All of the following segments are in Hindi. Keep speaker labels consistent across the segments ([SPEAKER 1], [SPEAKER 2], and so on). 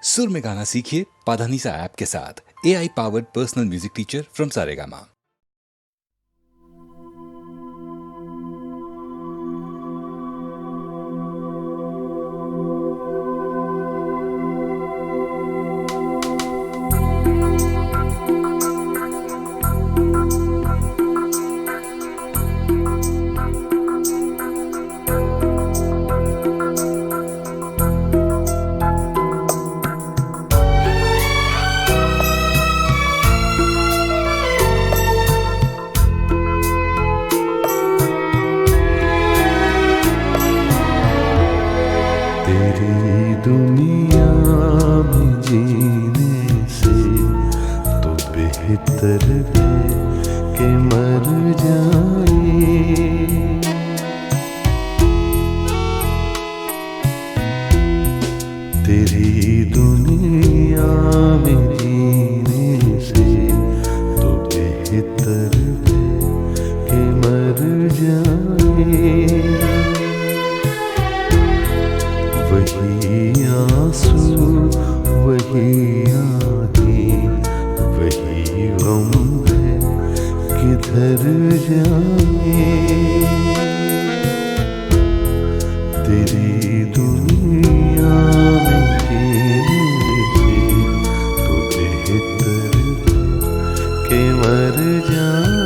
[SPEAKER 1] सुर में गाना सीखिए पाधानीसा ऐप के साथ। AI powered personal music teacher from Saregama.
[SPEAKER 2] तेरी दुनिया में जीने से तो बेहतर है कि मर जाए। तेरी दुनिया में जीने से तो बेहतर है कि मर जाए। वही आंसू वही आँखें वही गम है, किधर जाए। तेरी दुनिया में जीने से तो बेहतर है कि मर जाए।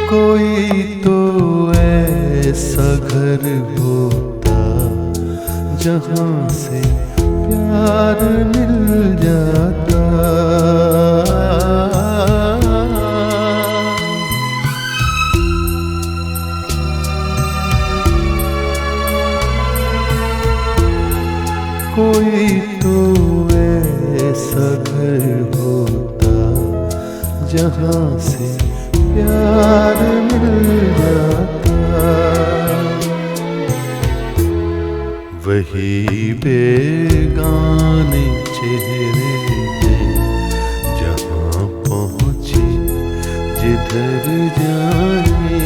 [SPEAKER 2] कोई तो ऐसा घर होता जहाँ से प्यार मिल जाता। कोई तो ऐसा घर होता जहाँ से प्यार मिल जाता। वही बेगाने चेहरे हैं जहाँ पहुँचे जिधर जाए।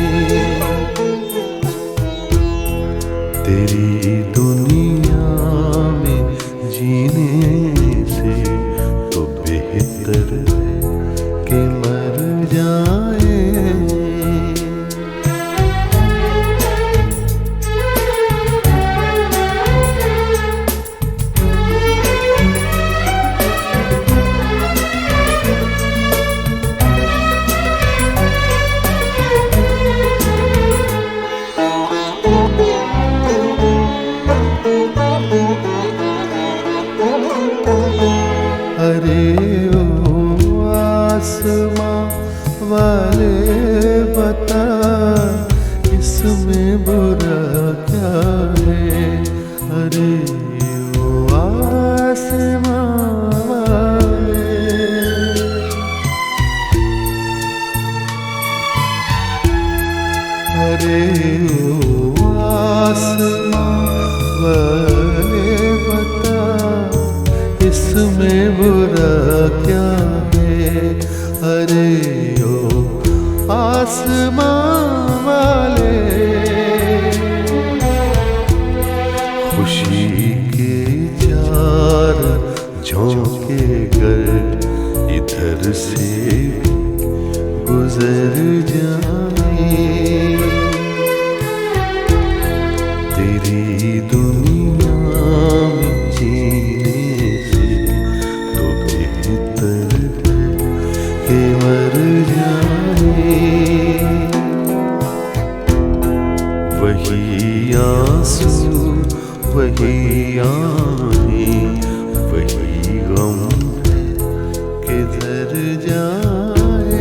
[SPEAKER 2] तेरी दुनिया में जीने से तो बेहतर है कि मर जाए। अरे ओ आसमां वाले बता इसमें बुरा क्या है। अरे ओ आसमां वाले, अरे ओ आसमां वाले बता इसमें बुरा क्या है। अरे ओ आसमां वाले, खुशी के चार झोंके कर इधर से गुजर जाए। तेरी दुनिया में जीने से तो बेहतर है कि मर जाए। वही आंसू वही आँखें वही गम है, किधर जाए।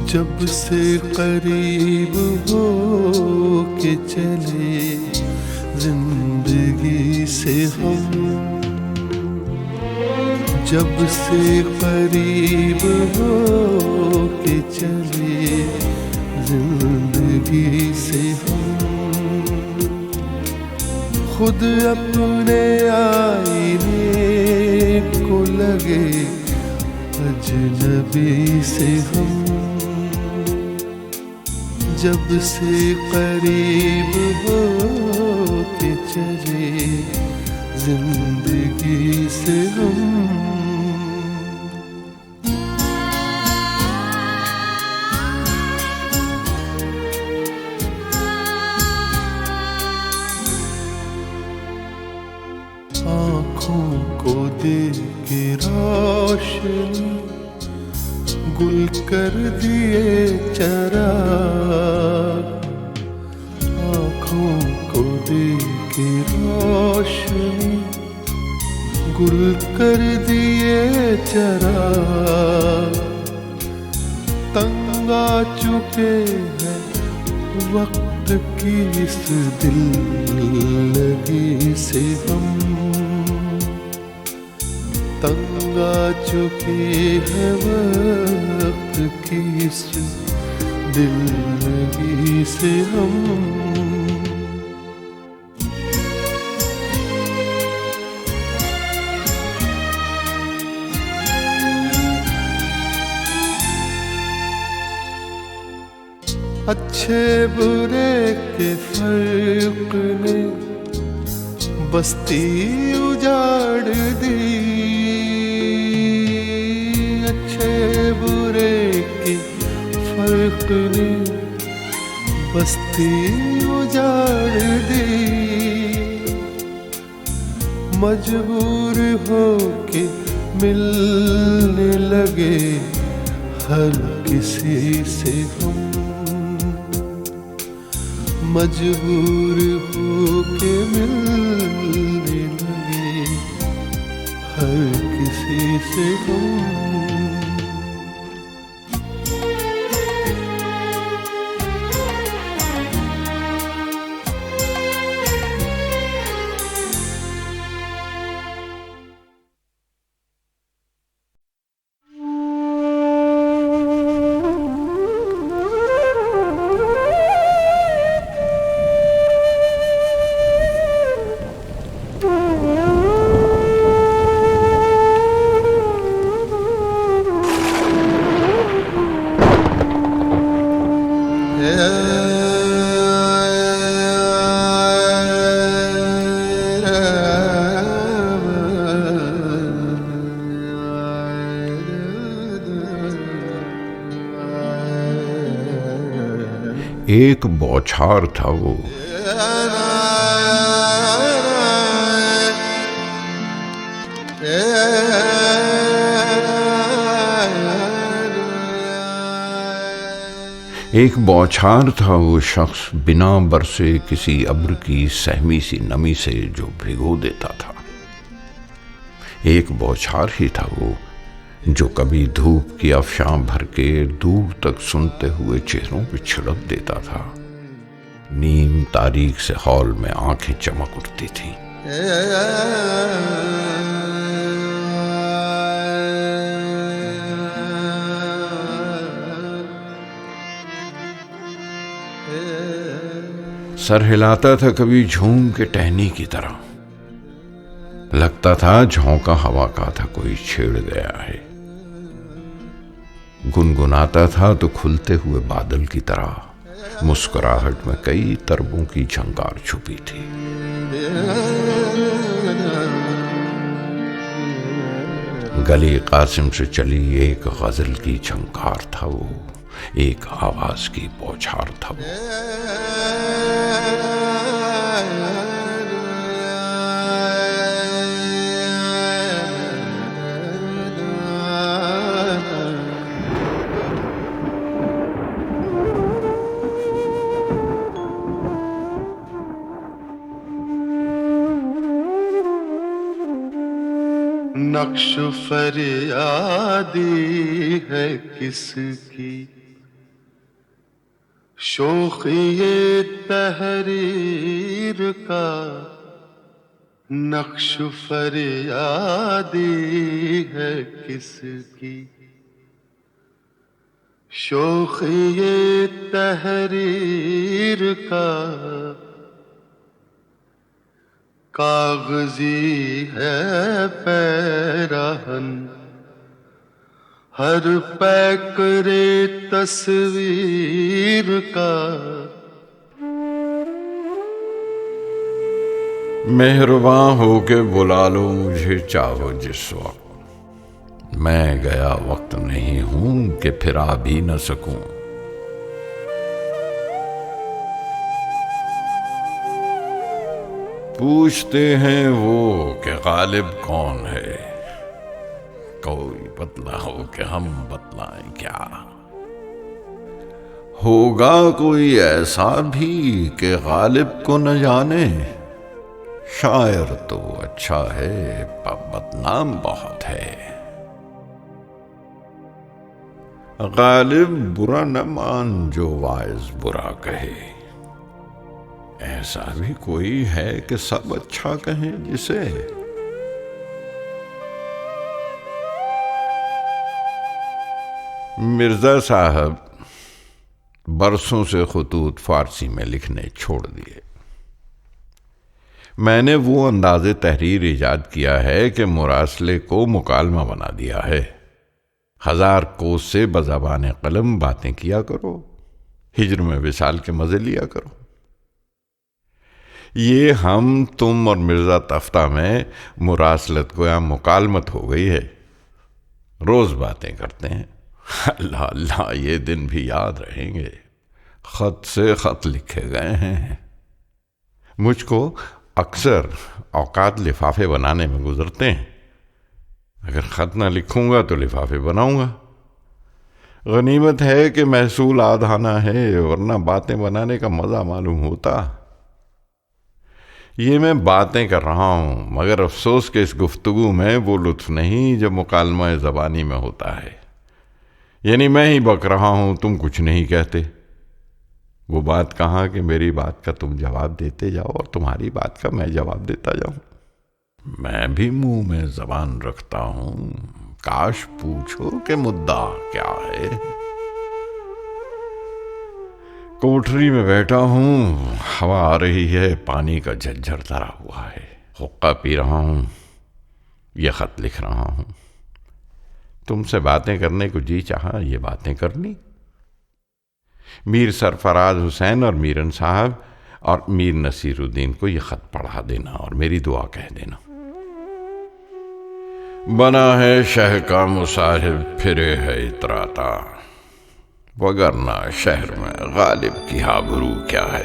[SPEAKER 2] जब से करीब हो के चले जिंदगी से हम, जब से करीब हो के चले जिंदगी से हम, खुद अपने आईने को लगे अजनबी से हम, जब से करीब हो के चले जिंदगी से हम। आँखों को दे के रोशनी गुल कर दिए चराग, आँखों को दे के रोशनी गुल कर दिए चराग, तंग आ चुके हैं वक्त की इस दिल लगी से हम, तंग आ चुके हैं वक्त की इस दिल लगी से हम। अच्छे बुरे के फर्क ने बस्ती उजाड़ दी, अच्छे बुरे के फर्क ने बस्ती उजाड़ दी, मजबूर हो के मिलने लगे हर किसी से हम, मजबूर हो के मिलने लगे हर किसी से हम।
[SPEAKER 3] एक बौछार था वो, एक बौछार था वो शख्स बिना बरसे किसी अब्र की सहमी सी नमी से जो भिगो देता था। एक बौछार ही था वो जो कभी धूप की अफशां भर के दूर तक सुनते हुए चेहरों पे छिड़क देता था। नीम तारीख से हॉल में आंखें चमक उठती थी। सर हिलाता था कभी झूम के टहनी की तरह, लगता था झोंका हवा का था कोई छेड़ गया है। गुनगुनाता था तो खुलते हुए बादल की तरह, मुस्कुराहट में कई तरबों की झंकार छुपी थी। गली कासिम से चली एक गजल की झंकार था वो, एक आवाज की बौछार था वो।
[SPEAKER 2] नक्श फरियादी है किसकी शोखिए तहरीर का नक्श फरियादी है किसकी। शोखिए तहरीर का कागजी है पैराहन, हर पैकरे तस्वीर का।
[SPEAKER 3] मेहरबान होके बुला लो मुझे चाहो जिस वक्त, मैं गया वक्त नहीं हूं कि फिर आ भी न सकूं। पूछते हैं वो कि गालिब कौन है, कोई बतलाओ कि हम बतलाएं क्या। होगा कोई ऐसा भी कि गालिब को न जाने, शायर तो अच्छा है पर बदनाम बहुत है। गालिब बुरा न मान जो वाइज बुरा कहे, ऐसा भी कोई है कि सब अच्छा कहें जिसे। मिर्जा साहब बरसों से खुतूत फारसी में लिखने छोड़ दिए। मैंने वो अंदाज़े तहरीर इजाद किया है कि मुरासले को मुकालमा बना दिया है। 1000 कोस से बज़बान कलम बातें किया करो, हिज्र में विसाल के मज़े लिया करो। ये हम तुम और मिर्ज़ा तफ्ता में मुरासलत को या मुकालमत हो गई है। रोज़ बातें करते हैं। अल्लाह अल्लाह ये दिन भी याद रहेंगे। ख़त से ख़त लिखे गए हैं। मुझको अक्सर औकात लिफाफे बनाने में गुजरते हैं। अगर ख़त ना लिखूंगा तो लिफाफे बनाऊंगा। गनीमत है कि महसूल आधाना है, वरना बातें बनाने का मज़ा मालूम होता। ये मैं बातें कर रहा हूँ, मगर अफसोस के इस गुफ्तगू में वो लुत्फ नहीं जो मुकालमा ज़बानी में होता है। यानी मैं ही बक रहा हूँ, तुम कुछ नहीं कहते। वो बात कहाँ कि मेरी बात का तुम जवाब देते जाओ और तुम्हारी बात का मैं जवाब देता जाऊं। मैं भी मुंह में जबान रखता हूं, काश पूछो कि मुद्दा क्या है। कोठरी में बैठा हूं, हवा आ रही है, पानी का झज्झर धरा हुआ है। हुक्का पी रहा हूं, यह खत लिख रहा हूं। तुमसे बातें करने को जी चाहा, ये बातें करनी। मीर सरफराज हुसैन और मीरन साहब और मीर नसीरुद्दीन को यह खत पढ़ा देना और मेरी दुआ कह देना। बना है शह का मुसाहिब, फिरे है इतराता, वगरना शहर में गालिब की आबरू क्या है।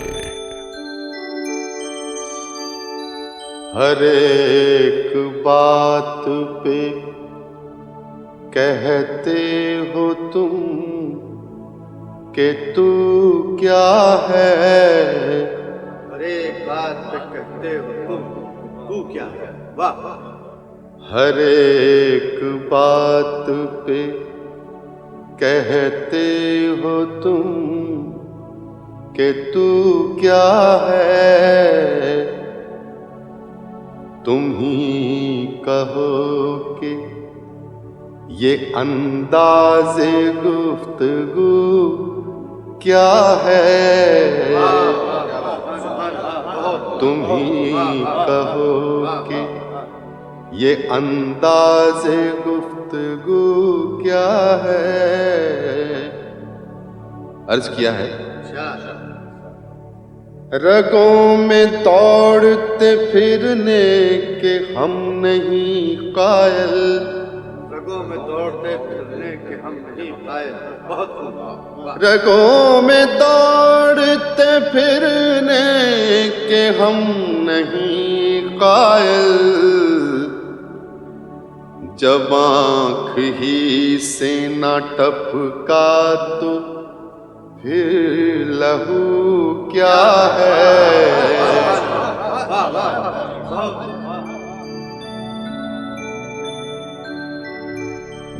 [SPEAKER 2] हर एक बात पे कहते हो तुम कि तू क्या है।
[SPEAKER 4] हर एक बात पे कहते हो तुम, तू क्या है। वाह।
[SPEAKER 2] हर एक बात पे कहते हो तुम कि तू क्या है। तुम ही कहो कि ये अंदाज़े गुफ्तगू क्या है। तुम ही कहो कि ये अंदाज़े गुफ्तगू क्या है। अर्ज किया है, रगों में दौड़ते फिरने के हम नहीं कायल।
[SPEAKER 4] रगों में दौड़ते फिरने के हम नहीं कायल। बहुत खूब।
[SPEAKER 2] रगों में दौड़ते फिरने के हम नहीं कायल। जब आँख ही से न टपका तो फिर लहू क्या है।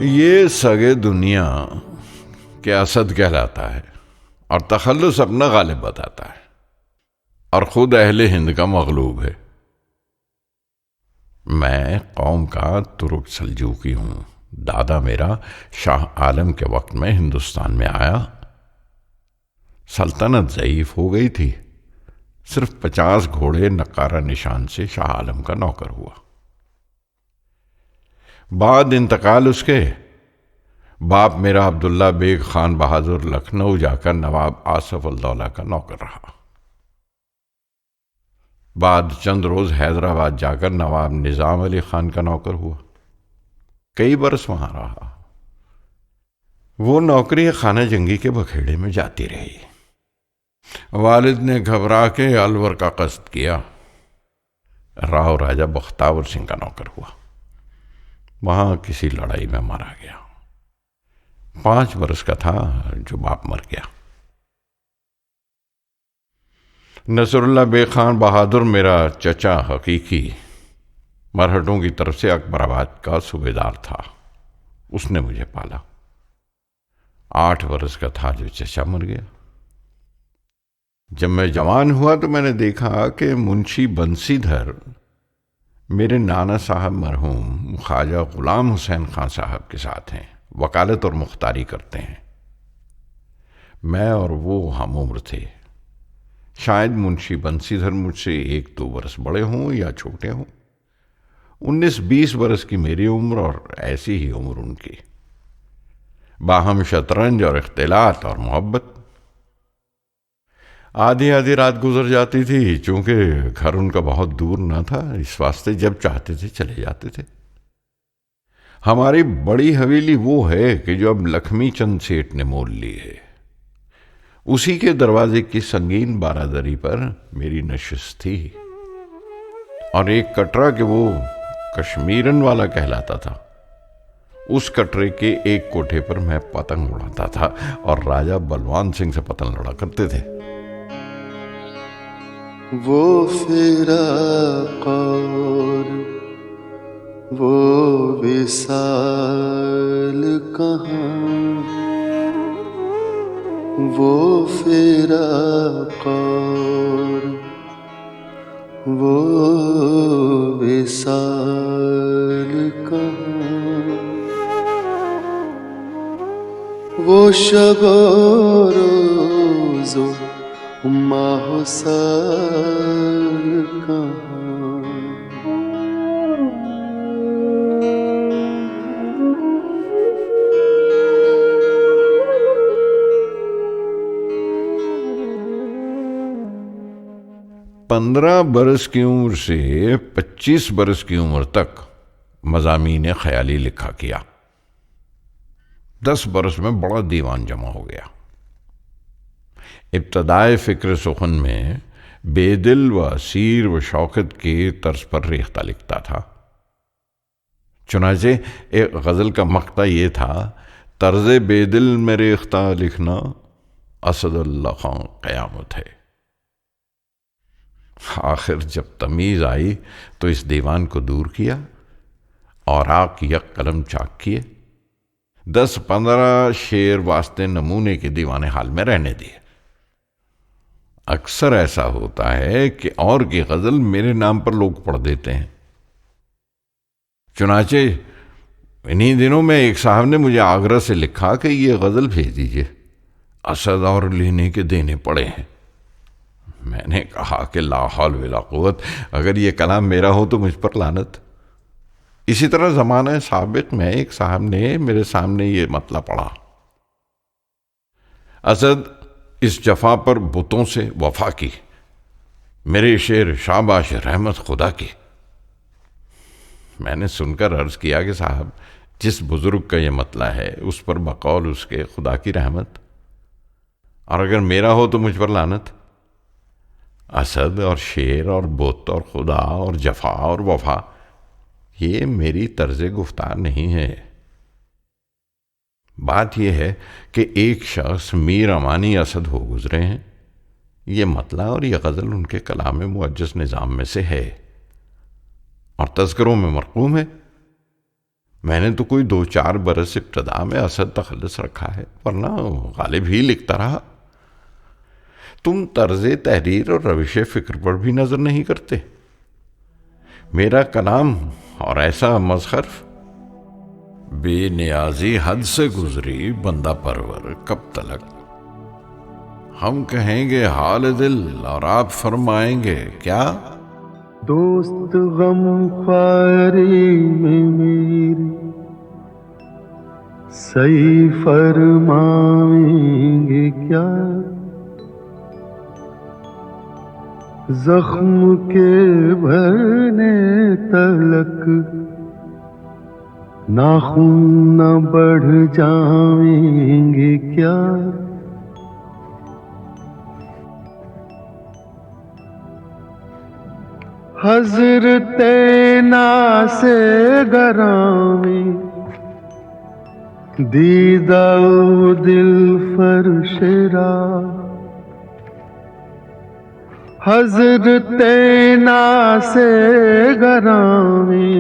[SPEAKER 3] ये सगे दुनिया के असद कहलाता है और तखल्लुस अपना गालिब बताता है और खुद अहले हिंद का मगलूब है। मैं कौम का तुर्क सल्जूकी हूं। दादा मेरा शाह आलम के वक्त में हिंदुस्तान में आया। सल्तनत ज़ईफ हो गई थी। सिर्फ 50 घोड़े नकारा निशान से शाह आलम का नौकर हुआ। बाद इंतकाल उसके बाप मेरा अब्दुल्ला बेग खान बहादुर लखनऊ जाकर नवाब आसफ उल-दौला का नौकर रहा। बाद चंद रोज हैदराबाद जाकर नवाब निजाम अली खान का नौकर हुआ। कई बरस वहां रहा। वो नौकरी खाना जंगी के बखेड़े में जाती रही। वालिद ने घबरा के अलवर का कस्द किया। राव राजा बख्तावर सिंह का नौकर हुआ। वहां किसी लड़ाई में मारा गया। 5 बरस का था जो बाप मर गया। नसरुल्ला बेग खान बहादुर मेरा चचा हकीकी मरहटों की तरफ से अकबराबाद का सूबेदार था। उसने मुझे पाला। 8 बरस का था जो चचा मर गया। जब मैं जवान हुआ तो मैंने देखा कि मुंशी बंसीधर मेरे नाना साहब मरहूम ख्वाजा गुलाम हुसैन खान साहब के साथ हैं। वकालत और मुख्तारी करते हैं। मैं और वो हम उम्र थे। शायद मुंशी बंसीधर मुझसे 1-2 बरस बड़े हों या छोटे हों। 19-20 बरस की मेरी उम्र और ऐसी ही उम्र उनकी। बाहम शतरंज और इख्तिलात और मोहब्बत। आधी आधी रात गुजर जाती थी। चूंकि घर उनका बहुत दूर न था, इस वास्ते जब चाहते थे चले जाते थे। हमारी बड़ी हवेली वो है कि जो अब लक्ष्मी चंद सेठ ने मोल ली है। उसी के दरवाजे की संगीन बारादरी पर मेरी नशिस्त थी। और एक कटरा के वो कश्मीरन वाला कहलाता था। उस कटरे के एक कोठे पर मैं पतंग उड़ाता था और राजा बलवान सिंह से पतंग लड़ा करते थे।
[SPEAKER 2] वो फिराक और वो विसाल कहाँ, वो फिराक और वो विसाल कहाँ, वो शब और रोज़ो माहो साल कहाँ।
[SPEAKER 3] पंद्रह बरस की उम्र से 25 बरस की उम्र तक मज़ामीन ख्याली लिखा किया। 10 बरस में बड़ा दीवान जमा हो गया। इब्तदाए फ़िक्र सुखन में बेदिल व असीर व शौकत के तर्ज पर रेख्ता लिखता था। चुनाचे एक गज़ल का मक्ता ये था, तर्ज़ बेदिल में रेख्ता लिखना असदुल्लाह खां क़यामत है। आखिर जब तमीज़ आई तो इस दीवान को दूर किया और आक यक कलम चाक किए। 10-15 शेर वास्ते नमूने के दीवाने हाल में रहने दिए। अक्सर ऐसा होता है कि और की गज़ल मेरे नाम पर लोग पढ़ देते हैं। चुनाचे इन्हीं दिनों में एक साहब ने मुझे आगरा से लिखा कि ये गज़ल भेज दीजिए, असद और लेने के देने पड़े हैं। मैंने कहा कि ला हौल वला कुव्वत, अगर ये कलाम मेरा हो तो मुझ पर लानत। इसी तरह ज़माना साबिक में एक साहब ने मेरे सामने ये मतला पढ़ा, असद इस जफा पर बुतों से वफा की, मेरे शेर शाबाश रहमत खुदा की। मैंने सुनकर अर्ज किया कि साहब, जिस बुजुर्ग का ये मतला है उस पर बकौल उसके खुदा की रहमत, और अगर मेरा हो तो मुझ पर लानत। असद और शेर और बुत और खुदा और जफा और वफा, ये मेरी तर्ज गुफ्तार नहीं है। बात यह है कि एक शख्स मीर अमानी असद हो गुजरे हैं। ये मतला और यह गज़ल उनके कलाम मुअज्जज़ निज़ाम में से है और तज़किरों में मरक़ूम है। मैंने तो कोई 2-4 बरस इब्तदा में असद तखल्लुस रखा है, वरना गालिब ही लिखता रहा। तुम तर्ज़े तहरीर और रविश फिक्र पर भी नजर नहीं करते। मेरा कलाम और ऐसा मज़हर बेनियाजी हद से गुजरी बंदा परवर कब तलक। हम कहेंगे हाल दिल और आप फरमाएंगे क्या।
[SPEAKER 2] दोस्त गम ख्वारी में मेरी सही फरमाएंगे क्या। जख्म के भरने तलक नाखून न बढ़ जाएंगे क्या। हज़रते नासे गरामी दीदा दिल फरशरा। हज़रते नासे गरामी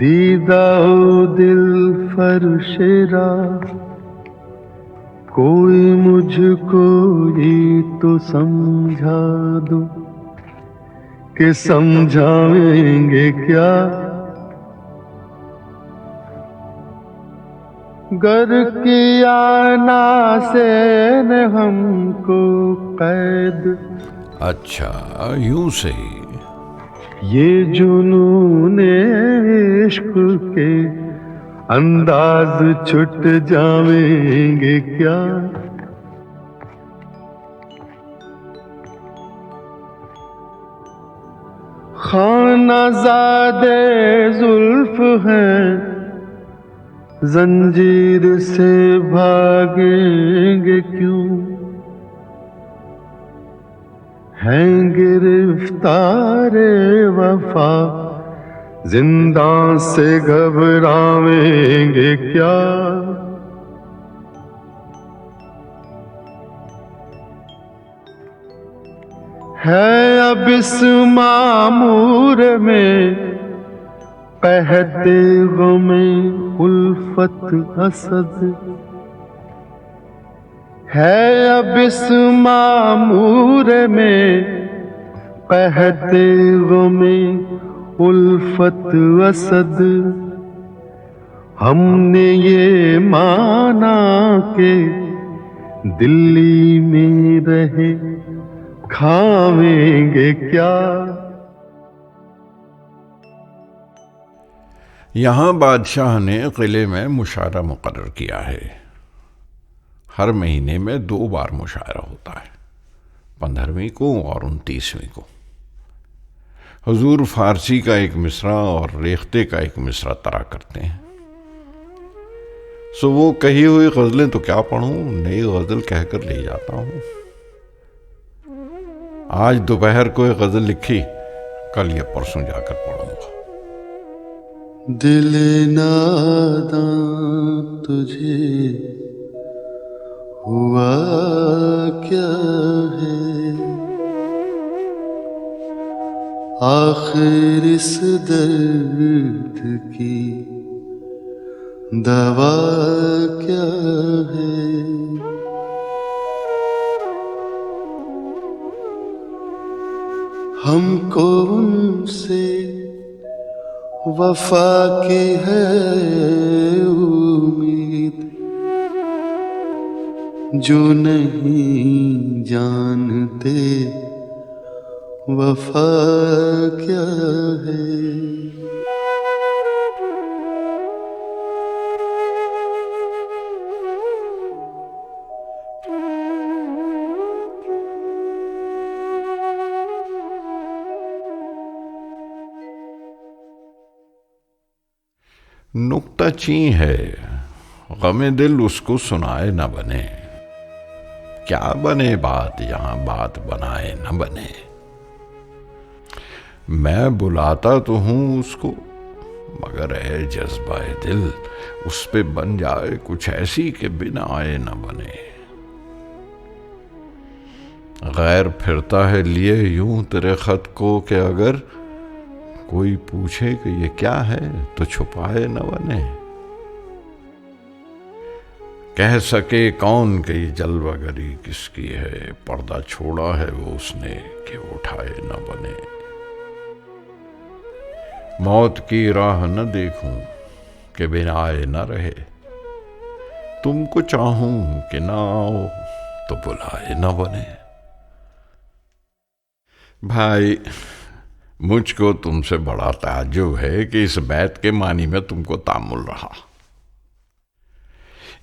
[SPEAKER 2] दीदा दिल फरशरा। कोई मुझको ही तो समझा दो कि समझाएंगे क्या। गर किया नासे ने हमको कैद।
[SPEAKER 3] अच्छा यूं सही।
[SPEAKER 2] ये जुनूने इश्क के अंदाज छुट जाएंगे क्या। खानाज़ादे जुल्फ हैं जंजीर से भागेंगे क्यों। हैं गिरफ्तारे वफा जिंदा से घबराएंगे क्या। है अब इस मामूर में कहते गमे उल्फत हसद। है अब इस मामूर में कहते गमे उल्फत असद। हमने ये माना के दिल्ली में रहे खावेंगे क्या।
[SPEAKER 3] यहां बादशाह ने किले में मुशायरा मुकर्रर किया है। हर महीने में 2 बार मुशायरा होता है, 15वीं को और 29वीं को। हुजूर फारसी का एक मिसरा और रेख्ते का एक मिसरा तरा करते हैं। सो वो कही हुई गजलें तो क्या पढ़ूं, नई गजल कहकर ले जाता हूं। आज दोपहर को एक गजल लिखी, कल या परसों जाकर पढ़ूंगा।
[SPEAKER 2] दिल नादां तुझे हुआ क्या है। आखिर इस दर्द की दवा क्या है। हमको उनसे वफा की है उम्मीद जो नहीं जानते वफा क्या है।
[SPEAKER 3] नुक्ता ची है, गमे दिल उसको सुनाए न बने। क्या बने बात यहां बात बनाए न बने। मैं बुलाता तो हूं उसको, मगर है जज्बाए दिल उस पे बन जाए कुछ ऐसी कि बिना आए न बने। गैर फिरता है लिए यूं तेरे खत को कि अगर कोई पूछे कि ये क्या है तो छुपाए न बने। कह सके कौन कि ये जलवागरी किसकी है, पर्दा छोड़ा है वो उसने कि उठाए न बने। मौत की राह न देखूं कि बिन आए न रहे, तुमको चाहूं कि ना आओ तो बुलाए न बने। भाई मुझको तुमसे बड़ा ताज्जुब है कि इस बैत के मानी में तुमको तामुल रहा।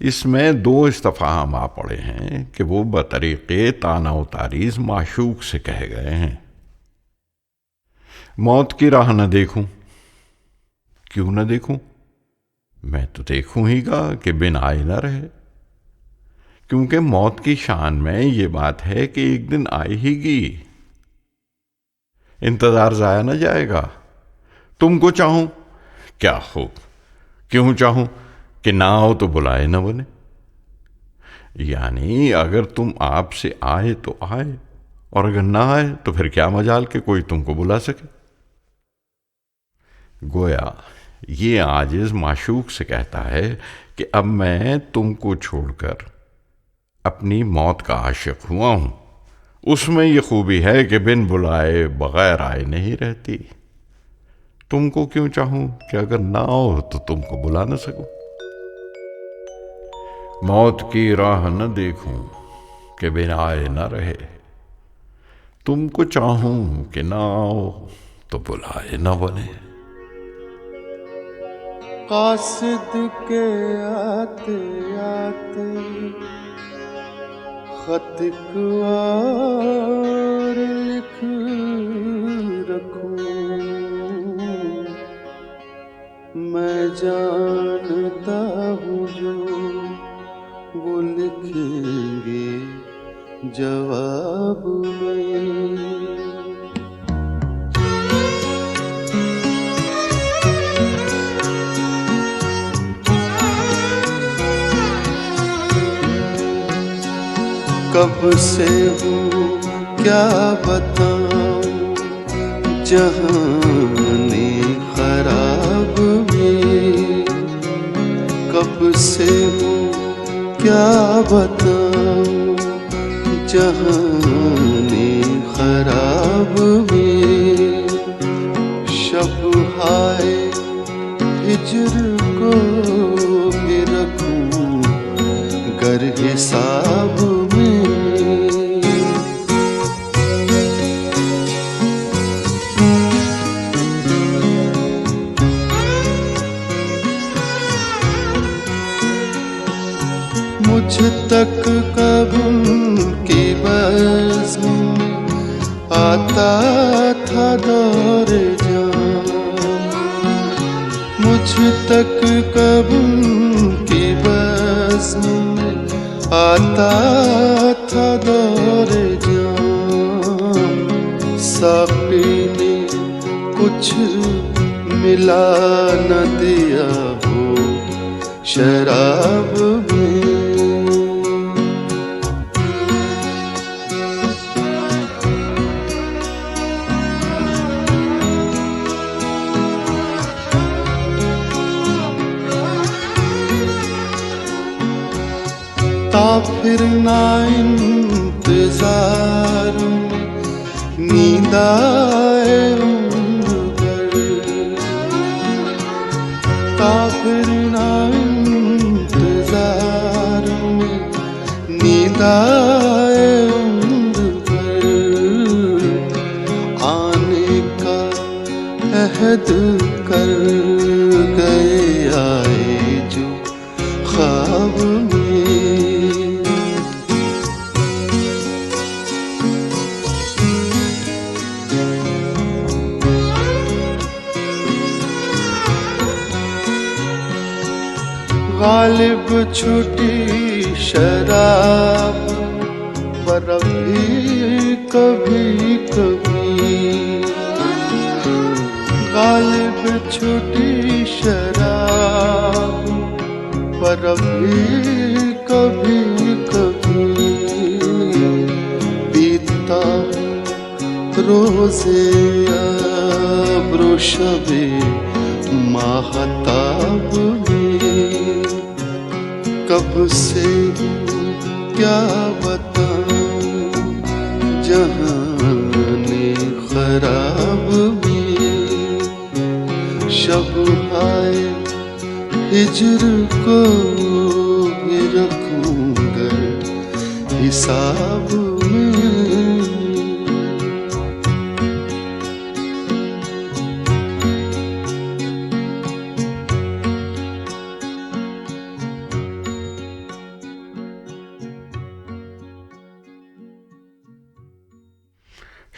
[SPEAKER 3] इसमें 2 इस्तफहाम आ पड़े हैं कि वो बतरीके ताना तारीज माशूक से कहे गए हैं। मौत की राह न देखूं, क्यों न देखूं? मैं तो देखूं ही गा कि बिन आए न रहे, क्योंकि मौत की शान में ये बात है कि एक दिन आएगी, इंतजार जाया न जाएगा। तुमको चाहूं क्या हो, क्यों चाहूं कि ना आओ तो बुलाए न बने। यानी अगर तुम आपसे आए तो आए, और अगर ना आए तो फिर क्या मजाल के कोई तुमको बुला सके। गोया ये आजिज माशूक से कहता है कि अब मैं तुमको छोड़कर अपनी मौत का आशिक हुआ हूं। उसमें यह खूबी है कि बिन बुलाए बगैर आए नहीं रहती। तुमको क्यों चाहूं कि अगर ना आओ तो तुमको बुला न सकूं। मौत की राह न देखूं कि बिन आए न रहे, तुमको चाहूं कि ना आओ तो बुलाए न बने।
[SPEAKER 2] कासिद के आते आते खत और लिख रखूं, मैं जानता हूँ जो वो लिखेंगे जवाब में। कब से हूँ क्या बताऊं जहाने खराब में। कब से हूँ क्या बताऊं जहाने खराब में। शब हाय हिजर को भी रखूं गर हिसाब में। मुझ तक कब उनकी बज़्म आता था दौर जान। मुझ तक कब उनकी बज़्म आता था दौर जान। साक़ी ने कुछ मिला न दिया हो शराब में। फिर ना इंतजार में नींद आए उम्र भर। फिर ना इंतजार में नींद आए उम्र भर। आने का अहद कर गए आए जो ख्वाब में। गालिब छुटी शराब पर भी कभी कभी। गालिब छुटी शराब पर भी कभी कभी। बीतता रोज़े अब्रो शबे माहताब में। कब से क्या बताऊं जहाने खराब में शब हाय हिजर को भी रखूंगा हिसाब में।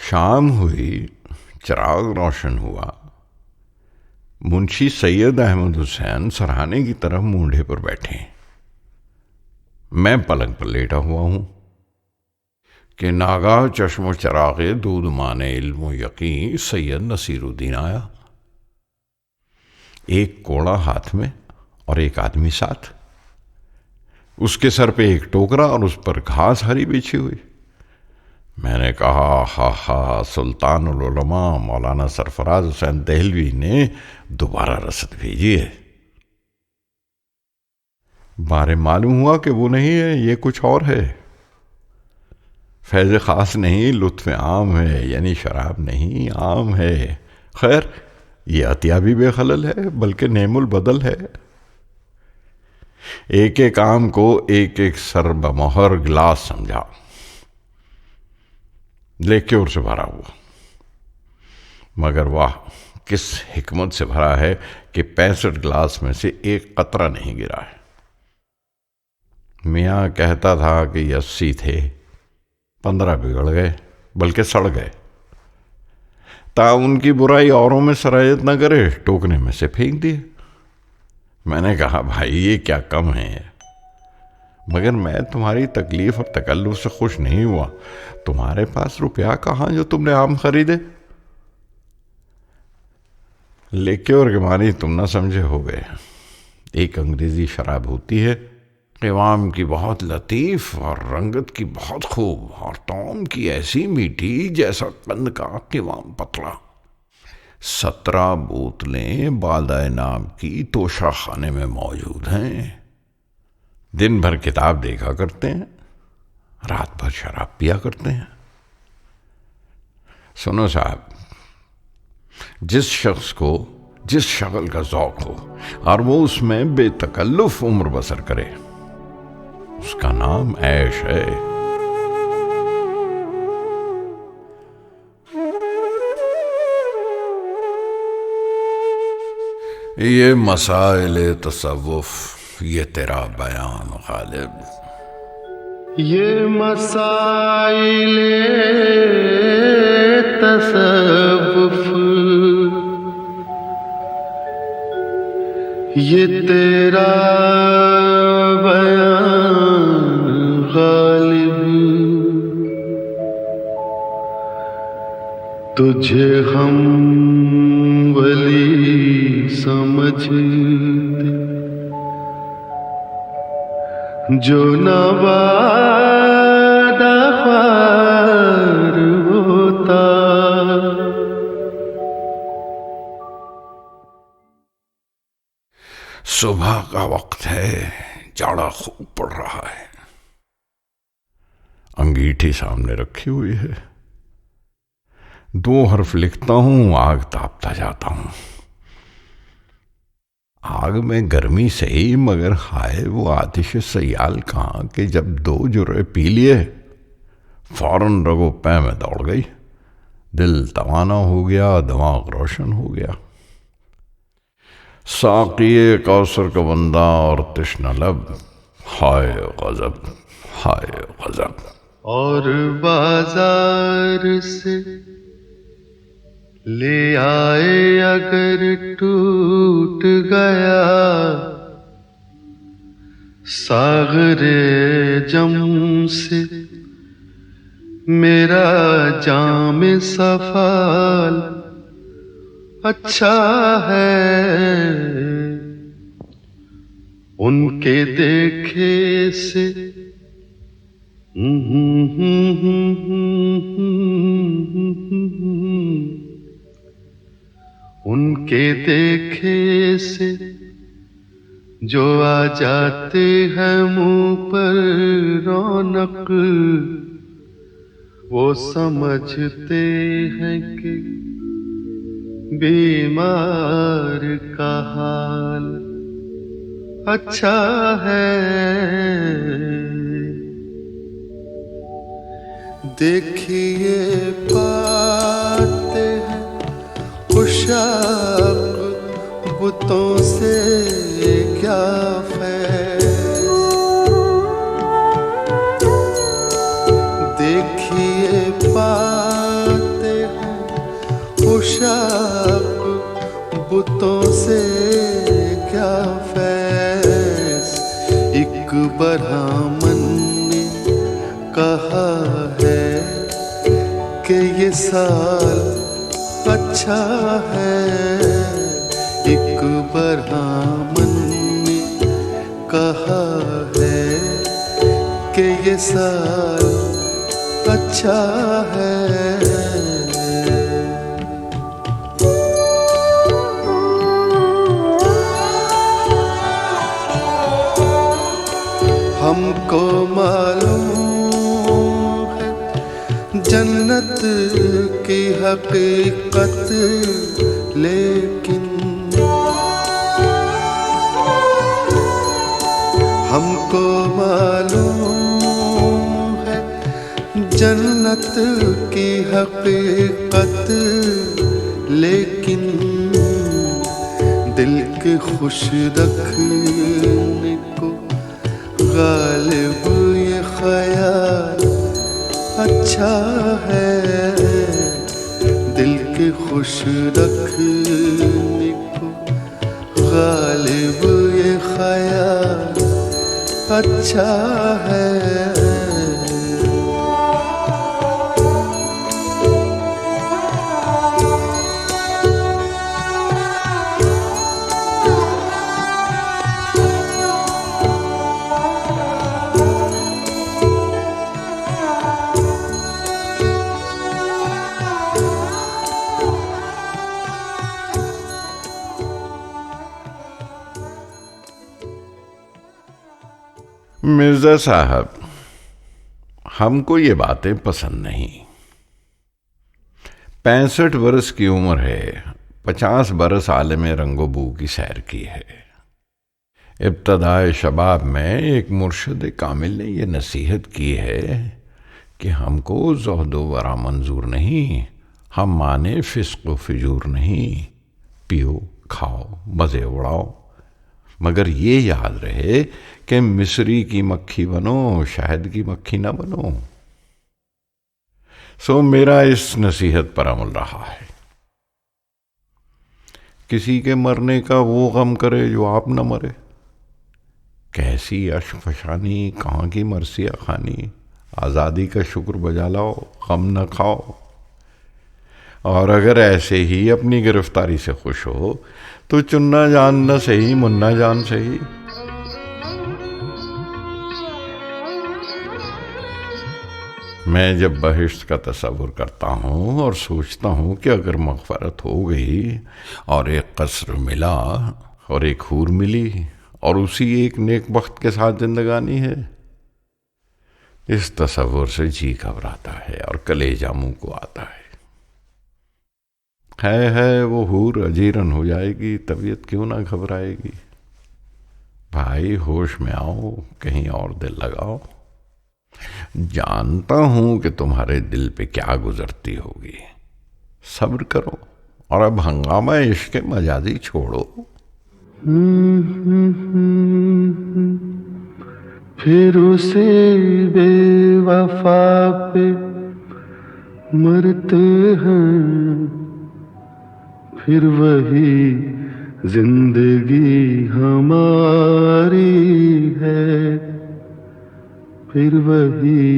[SPEAKER 3] शाम हुई, चिराग रोशन हुआ। मुंशी सैयद अहमद हुसैन सरहाने की तरफ मूंढे पर बैठे। मैं पलंग पर लेटा हुआ हूं कि नागाह चश्मो चरागे दूध माने इल्मो यकीन सैयद नसीरुद्दीन आया। एक कोड़ा हाथ में और एक आदमी साथ। उसके सर पे एक टोकरा और उस पर घास हरी बिछी हुई। मैंने कहा, हा हा, सुल्तानुल उलमा मौलाना सरफराज हुसैन देहलवी ने दोबारा रसद भेजी है। बारे मालूम हुआ कि वो नहीं है, ये कुछ और है। फैज़ खास नहीं, लुत्फ़ आम है, यानी शराब नहीं, आम है। खैर, ये अतिया भी बेखलल है, बल्कि नेमुल बदल है। एक एक आम को एक एक सर बमोहर गिलास समझा, लेक्योर से भरा हुआ। मगर वाह, किस हिकमत से भरा है कि 65 गिलास में से एक कतरा नहीं गिरा है। मियाँ कहता था कि 80 थे, 15 बिगड़ गए, बल्कि सड़ गए। ता उनकी बुराई औरों में सरायत न करे, टोकने में से फेंक दिए। मैंने कहा, भाई ये क्या कम है, मगर मैं तुम्हारी तकलीफ और तकल्लुफ से खुश नहीं हुआ। तुम्हारे पास रुपया कहाँ जो तुमने आम खरीदे? लेक्योर के मानी तुम न समझे हो गए। एक अंग्रेजी शराब होती है, क़िवाम की बहुत लतीफ़ और रंगत की बहुत खूब और तौम की ऐसी मीठी जैसा कंद का क़िवाम पतला। 17 बोतलें बादाए नाम की तोशा खाने में मौजूद हैं। दिन भर किताब देखा करते हैं, रात भर शराब पिया करते हैं। सुनो साहब, जिस शख्स को जिस शक्ल का ज़ौक़ हो और वो उसमें बेतकल्लुफ़ उम्र बसर करे, उसका नाम ऐश है। ये मसाइल तसव्वुफ़, ये तेरा बयान गालिब।
[SPEAKER 2] ये मसाइल तसव्वुफ़, ये तेरा बयान गालिब। तुझे हम वली समझते जो नवादा ख्वार होता।
[SPEAKER 3] सुबह का वक्त है, जाड़ा खूब पड़ रहा है। अंगीठी सामने रखी हुई है। 2 हर्फ लिखता हूं, आग तापता जाता हूं। आग में गर्मी से ही, मगर हाय वो आतिश सयाल कहाँ कि जब 2 जुर्रे पी लिए फौरन रगो पै में दौड़ गई। दिल तवाना हो गया, दिमाग रोशन हो गया। साक़िए कौसर का बंदा और तृष्णा लब, हाय गज़ब, हाय गज़ब।
[SPEAKER 2] और बाजार से ले आए अगर टूट गया सागरे जम से मेरा जाम सफाल अच्छा है। उनके देखे से उनके देखे से जो आ जाते हैं मुंह पर रौनक, वो समझते हैं कि बीमार का हाल अच्छा है। देखिए पाते हैं खुशाक बुतों से क्या फैज़। देखिए पाते हैं खुशाक बुतों से क्या फैज़। एक ब्राह्मण ने कहा है कि ये साल अच्छा है। एक ब्राह्मण ने कहा है कि ये साल अच्छा है। हमको मालूम है जन्नत की हकीकत, लेकिन हमको मालूम है जन्नत की हकीकत, लेकिन दिल के खुश रखने को गालिब ये ख्याल अच्छा है। दिल के खुश रखने को गालिब ये ख्याल अच्छा है।
[SPEAKER 3] मिर्जा साहब, हमको ये बातें पसंद नहीं। 65 बरस की उम्र है, 50 बरस आलम रंगोबू की सैर की है। इब्तदाए शबाब में एक मुर्शिद कामिल ने यह नसीहत की है कि हमको ज़ोहदो वरा मंजूर नहीं, हम माने फिस्क व फिजूर नहीं। पियो खाओ मज़े उड़ाओ, मगर ये याद रहे कि मिस्री की मक्खी बनो, शहद की मक्खी ना बनो। सो मेरा इस नसीहत पर अमल रहा है। किसी के मरने का वो गम करे जो आप न मरे। कैसी अशफशानी, कहाँ की मरसिया खानी। आज़ादी का शुक्र बजा लाओ, गम न खाओ। और अगर ऐसे ही अपनी गिरफ्तारी से खुश हो तो चुन्ना जान न सही, मुन्ना जान सही। मैं जब बहिश्त का तस्वुर करता हूँ और सोचता हूँ कि अगर मग़फ़रत हो गई और एक कसर मिला और एक हूर मिली और उसी एक नेक बख्त के साथ जिंदगानी है, इस तस्वुर से जी घबराता है और कलेजा मुंह को आता है। वो हूर अजीरन हो जाएगी, तबीयत क्यों ना घबराएगी। भाई होश में आओ, कहीं और दिल लगाओ। जानता हूं कि तुम्हारे दिल पे क्या गुजरती होगी। सब्र करो और अब हंगामा इश्क मजाजी छोड़ो।
[SPEAKER 2] फिर उसे बेवफा पे मरते हैं, फिर वही जिंदगी हमारी है, फिर वही।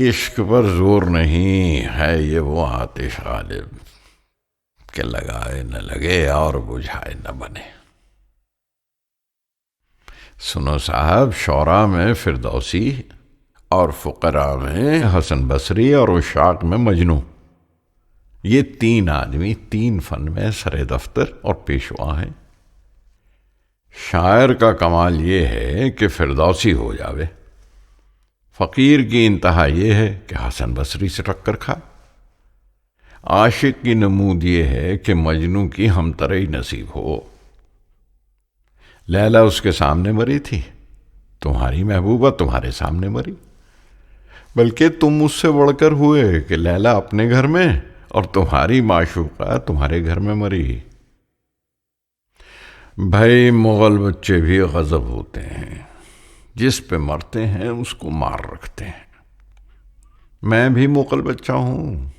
[SPEAKER 3] इश्क पर जोर नहीं है ये वो आतिश गालिब के लगाए न लगे और बुझाए न बने। सुनो साहब, शौरा में फिरदौसी और फुकरा में हसन बसरी और उशाक में मजनू, ये 3 आदमी 3 फन में सरे दफ्तर और पेशवा हैं। शायर का कमाल ये है कि फिरदौसी हो जावे, फकीर की इंतहा ये है कि हसन बसरी से टक्कर खाए, आशिक की नमूद ये है कि मजनू की हमतरई नसीब हो। लैला उसके सामने मरी थी, तुम्हारी महबूबा तुम्हारे सामने मरी, बल्कि तुम उससे बढ़कर हुए कि लैला अपने घर में और तुम्हारी माशूका तुम्हारे घर में मरी। भाई मुगल बच्चे भी गजब होते हैं, जिस पे मरते हैं उसको मार रखते हैं। मैं भी मुगल बच्चा हूं,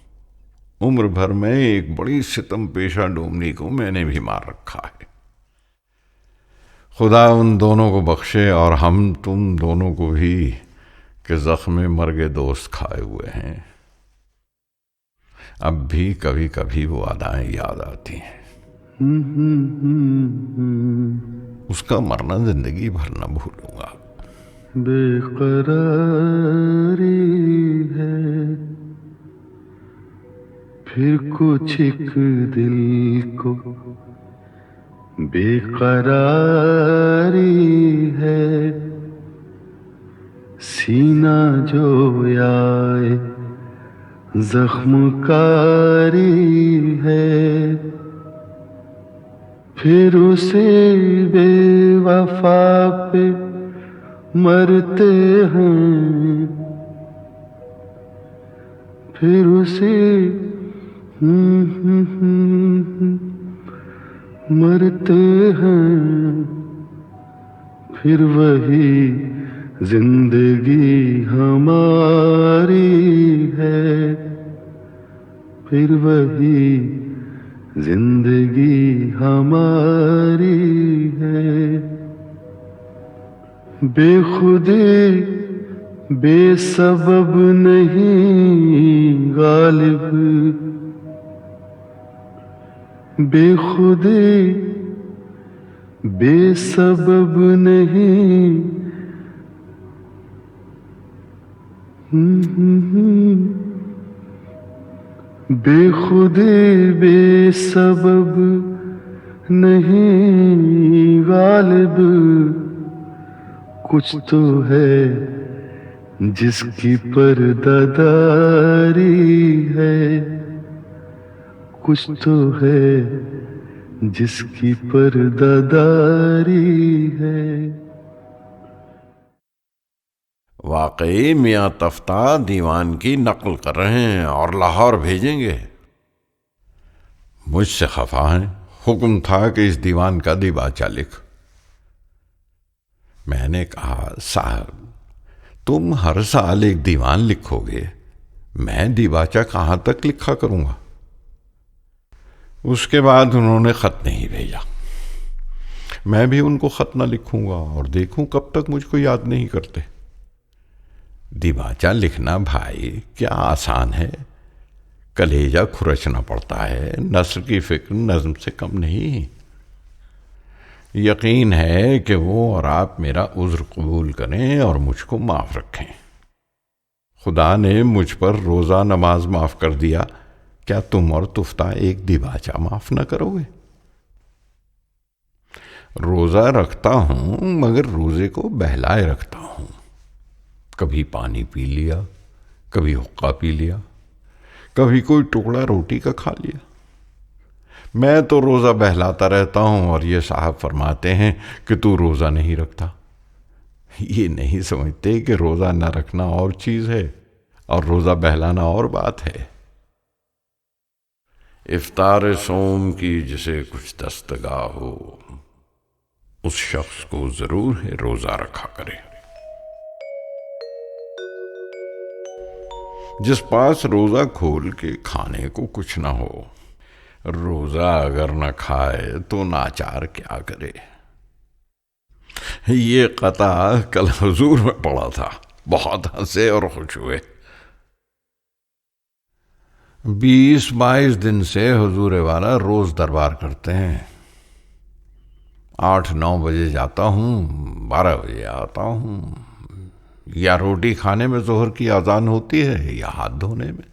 [SPEAKER 3] उम्र भर में एक बड़ी सितम पेशा डोमनी को मैंने भी मार रखा है। खुदा उन दोनों को बख्शे और हम तुम दोनों को भी कि जख्म मर्गे दोस्त खाए हुए हैं। अब भी कभी कभी वो अदाएं याद आती हैं। उसका मरना जिंदगी भर न भूलूंगा।
[SPEAKER 2] बेकरारी है फिर कुछ एक दिल को, बेकरारी है सीना जो आए जख्मकारी है, फिर उसे बेवफा पे मरते हैं, फिर उसे मरते हैं, फिर वही जिंदगी हमारी है, फिर वही जिंदगी हमारी है। बेखुदी बेसबब नहीं गालिब, बेखुदी बेसबब नहीं, बेखुदी बेसबब नहीं गालिब, कुछ तो है जिसकी पर्दादारी है, कुछ तो है जिसकी पर्दादारी है।
[SPEAKER 3] वाकई मियाँ तफ्ता दीवान की नकल कर रहे हैं और लाहौर भेजेंगे। मुझसे खफा हैं, हुक्म था कि इस दीवान का दिबाचा लिख। मैंने कहा साहब तुम हर साल एक दीवान लिखोगे, मैं दिबाचा कहां तक लिखा करूंगा। उसके बाद उन्होंने खत नहीं भेजा। मैं भी उनको खत ना लिखूंगा और देखूं कब तक मुझको याद नहीं करते। दिबाचा लिखना भाई क्या आसान है, कलेजा खुरचना पड़ता है, नस्र की फिक्र नज्म से कम नहीं। यकीन है कि वो और आप मेरा उज्र कबूल करें और मुझको माफ रखें। खुदा ने मुझ पर रोज़ा नमाज माफ कर दिया, क्या तुम और तुफ्ता एक दिबाचा माफ न करोगे? रोज़ा रखता हूं मगर रोज़े को बहलाए रखता हूं। कभी पानी पी लिया, कभी हुक्का पी लिया, कभी कोई टुकड़ा रोटी का खा लिया। मैं तो रोज़ा बहलाता रहता हूं और ये साहब फरमाते हैं कि तू रोज़ा नहीं रखता। ये नहीं समझते कि रोज़ा न रखना और चीज़ है और रोज़ा बहलाना और बात है। इफ्तार सोम की जिसे कुछ दस्तगाह हो, उस शख्स को जरूर है रोज़ा रखा करे। जिस पास रोज़ा खोल के खाने को कुछ ना हो, रोज़ा अगर न खाए तो नाचार क्या करे। ये कता कल हुजूर में पड़ा था, बहुत हंसे और खुश हुए। 20-22 दिन से हुजूर वाला रोज दरबार करते हैं। 8-9 बजे जाता हूँ, 12 बजे आता हूँ। या रोटी खाने में जोहर की अजान होती है या हाथ धोने में।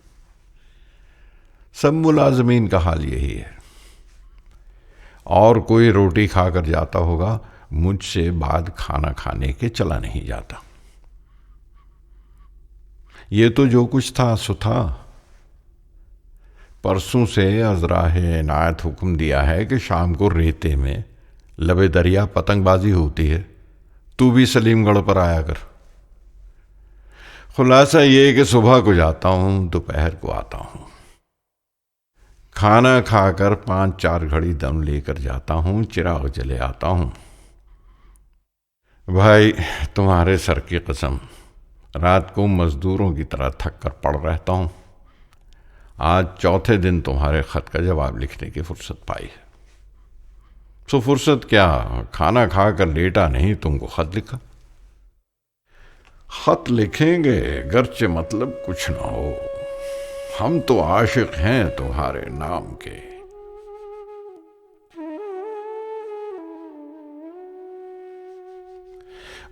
[SPEAKER 3] सब मुलाजमीन का हाल यही है। और कोई रोटी खाकर जाता होगा, मुझसे बाद खाना खाने के चला नहीं जाता। ये तो जो कुछ था सो था। परसों से अजराहे इनायत हुक्म दिया है कि शाम को रेते में लबे दरिया पतंगबाजी होती है, तू भी सलीमगढ़ पर आया कर। खुलासा ये कि सुबह को जाता हूं, दोपहर को आता हूं। खाना खाकर 5-4 घड़ी दम लेकर जाता हूं, चिराग जले आता हूं। भाई तुम्हारे सर की कसम, रात को मजदूरों की तरह थक कर पड़ रहता हूं। आज चौथे दिन तुम्हारे खत का जवाब लिखने की फुर्सत पाई है। सो फुर्सत क्या, खाना खाकर लेटा नहीं, तुमको खत लिखा। खत लिखेंगे गरचे मतलब कुछ ना हो, हम तो आशिक हैं तुम्हारे नाम के।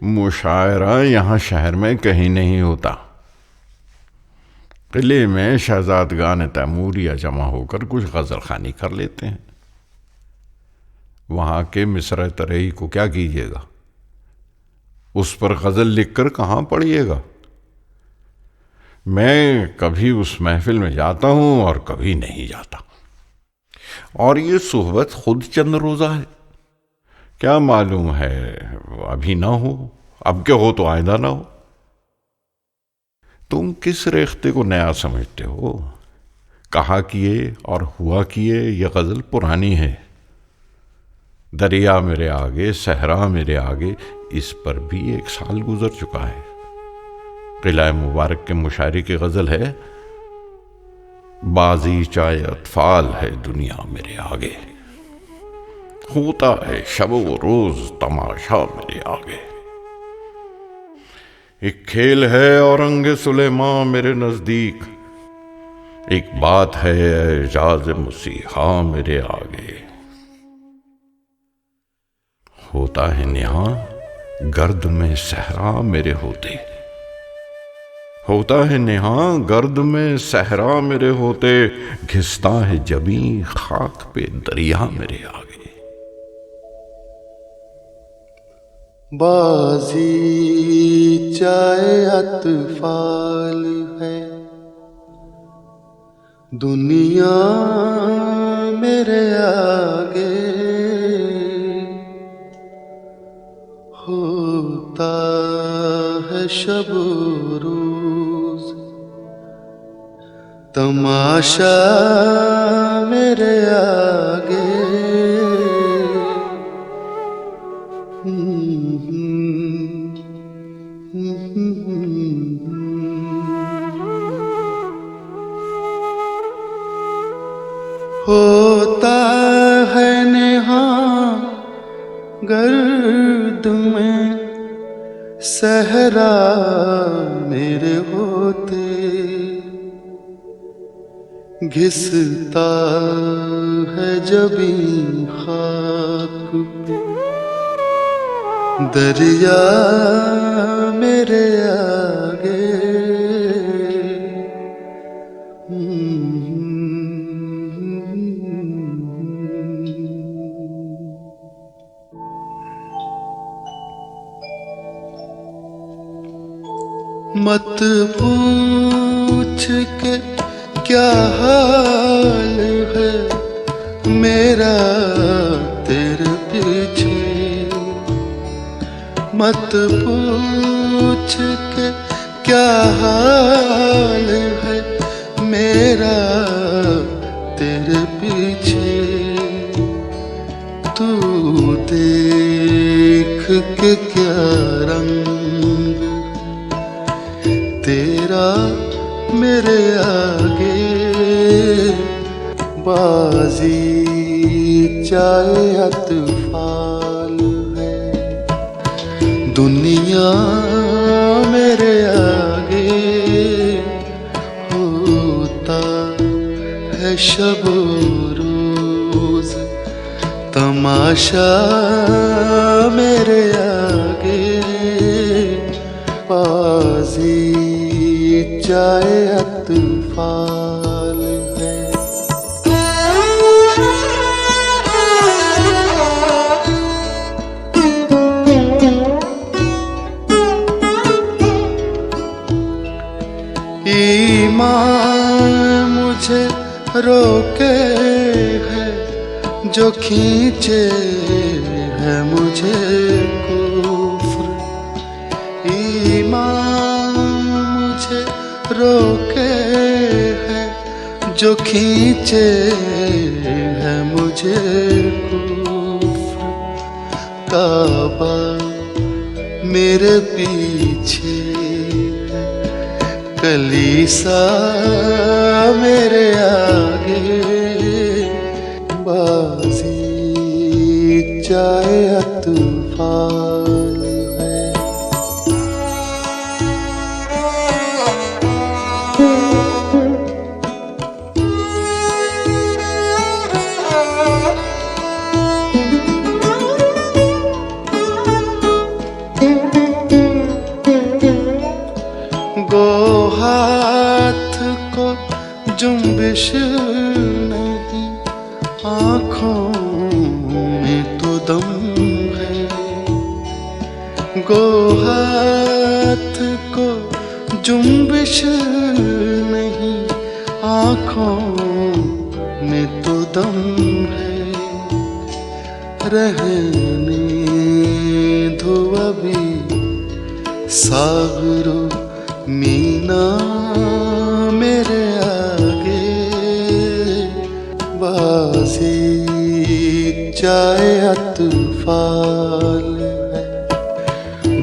[SPEAKER 3] मुशायरा यहां शहर में कहीं नहीं होता। किले में शहजादगान तैमूरिया जमा होकर कुछ गजल खानी कर लेते हैं। वहां के मिसर तरेई को क्या कीजिएगा, उस पर गजल लिखकर कहां पढ़िएगा। मैं कभी उस महफिल में जाता हूं और कभी नहीं जाता। और ये सोहबत खुद चंद रोजा है, क्या मालूम है अभी ना हो, अब क्या हो तो आइंदा ना हो। तुम किस रेख्ते को नया समझते हो। कहा किए और हुआ किए यह गजल पुरानी है। दरिया मेरे आगे, सहरा मेरे आगे, इस पर भी 1 साल गुजर चुका है। किला मुबारक के मुशायरे की गजल है, बाजी चाहे अतफाल है दुनिया मेरे आगे, होता है शब व रोज तमाशा मेरे आगे। एक खेल है औरंगे सुलेमान मेरे नजदीक, एक बात है एजाज मसीहा मेरे आगे। होता है नेहा गर्द में सहरा मेरे होते, होता है नेहा गर्द में सहरा मेरे होते, घिसता है जबी खाक पे दरिया मेरे आगे।
[SPEAKER 2] बाजी चाहे अतफाल है दुनिया मेरे आगे, होता है शब रोज तमाशा मेरे आगे। होता है नेहा गर्द में सहरा मेरे होते, घिसता है जबी खाक पे दरिया मेरे आगे। मत पूछ के क्या हाल है मेरा तेरे पीछे, मत पूछ के क्या हाल है मेरा तेरे पीछे। तू देख के क्या रंग तेरा मेरे आगे, बाजी चाहे अतफाल है दुनिया मेरे आगे, होता है शब रोज तमाशा मेरे आगे। बाजी चाहे अतफाल है। ईमान मुझे रोके है जो खींचे है मुझे कुफ्र। ईमान मुझे रोके है जो खींचे है मुझे कुफ्र। काबा मेरे पीछे कलीसा मेरे आगे, बाजी चाहे तूफान है। गो हाथ को जुम्बिश नहीं, आँखों में तो दम है। गो हाथ को जुम्बिश नहीं, आँखों में तो दम है। रहने दो अभी सागरो मीना मेरे आगे, बाजी चाहे तूफान है।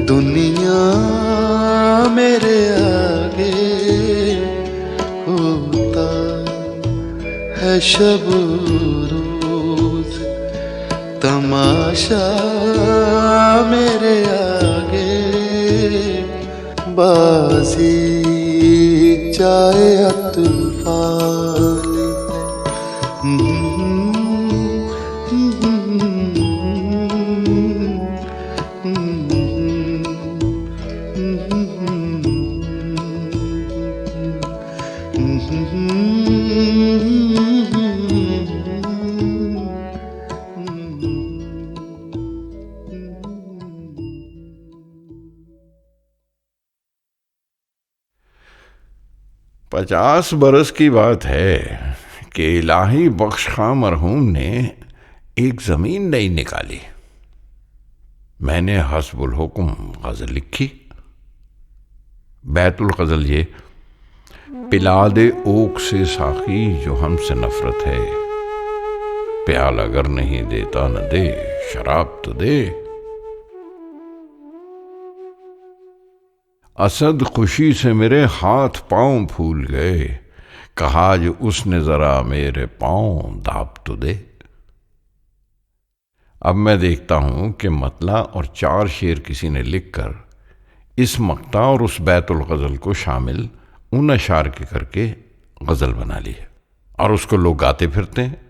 [SPEAKER 2] दुनिया मेरे आगे होता है शब रोज, तमाशा मेरे आगे, बाजी चाहे तूफान
[SPEAKER 3] है। 50 बरस की बात है कि इलाही बख्श खां मरहूम ने एक जमीन नहीं निकाली। मैंने हस्बुल हुक्म गजल लिखी। बैतुल गजल ये, पिला दे ओक से साकी जो हमसे नफरत है, प्याल अगर नहीं देता न दे, शराब तो दे। असद खुशी से मेरे हाथ पांव फूल गए, कहा जो उसने जरा मेरे पांव दाब तो दे। अब मैं देखता हूं कि मतला और 4 शेर किसी ने लिखकर इस मक्ता और उस बैतुल गजल को शामिल उन अशार के करके गजल बना ली है और उसको लोग गाते फिरते हैं।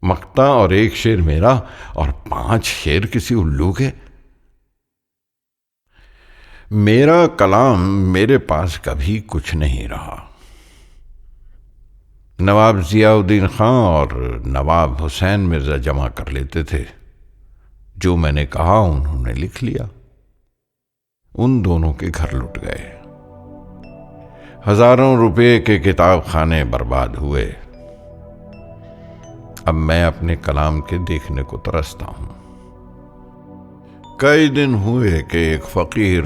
[SPEAKER 3] मक्ता और 1 शेर मेरा और 5 शेर किसी उल्लू के। मेरा कलाम मेरे पास कभी कुछ नहीं रहा। नवाब जियाउद्दीन खां और नवाब हुसैन मिर्जा जमा कर लेते थे। जो मैंने कहा उन्होंने लिख लिया। उन दोनों के घर लुट गए। हजारों रुपए के किताब खाने बर्बाद हुए। अब मैं अपने कलाम के देखने को तरसता हूं। कई दिन हुए कि एक फकीर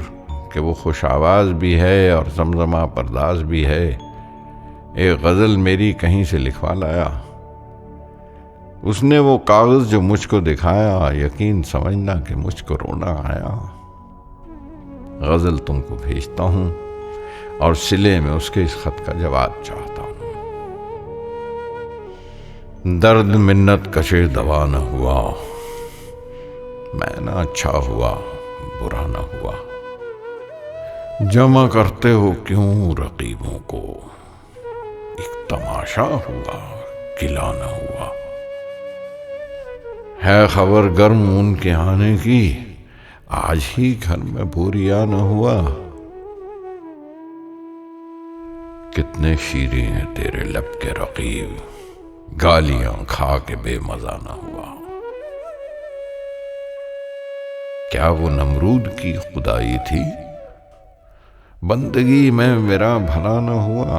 [SPEAKER 3] कि वो खुश आवाज भी है और जमजमा परदाज भी है, एक गजल मेरी कहीं से लिखवा लाया। उसने वो कागज जो मुझको दिखाया, यकीन समझना कि मुझको रोना आया। गजल तुमको भेजता हूं और सिले में उसके इस खत का जवाब चाहता हूं। दर्द मिन्नत कशे दवा न हुआ, मैं ना अच्छा हुआ बुरा न हुआ। जमा करते हो क्यों रकीबों को, एक तमाशा हुआ किला न हुआ। है खबर गर्म उनके आने की, आज ही घर में बोरिया न हुआ। कितने शीरे हैं तेरे लब के रकीब, गालियां खा के बेमजा न हुआ। क्या वो नमरूद की खुदाई थी, बंदगी में मेरा भला न हुआ।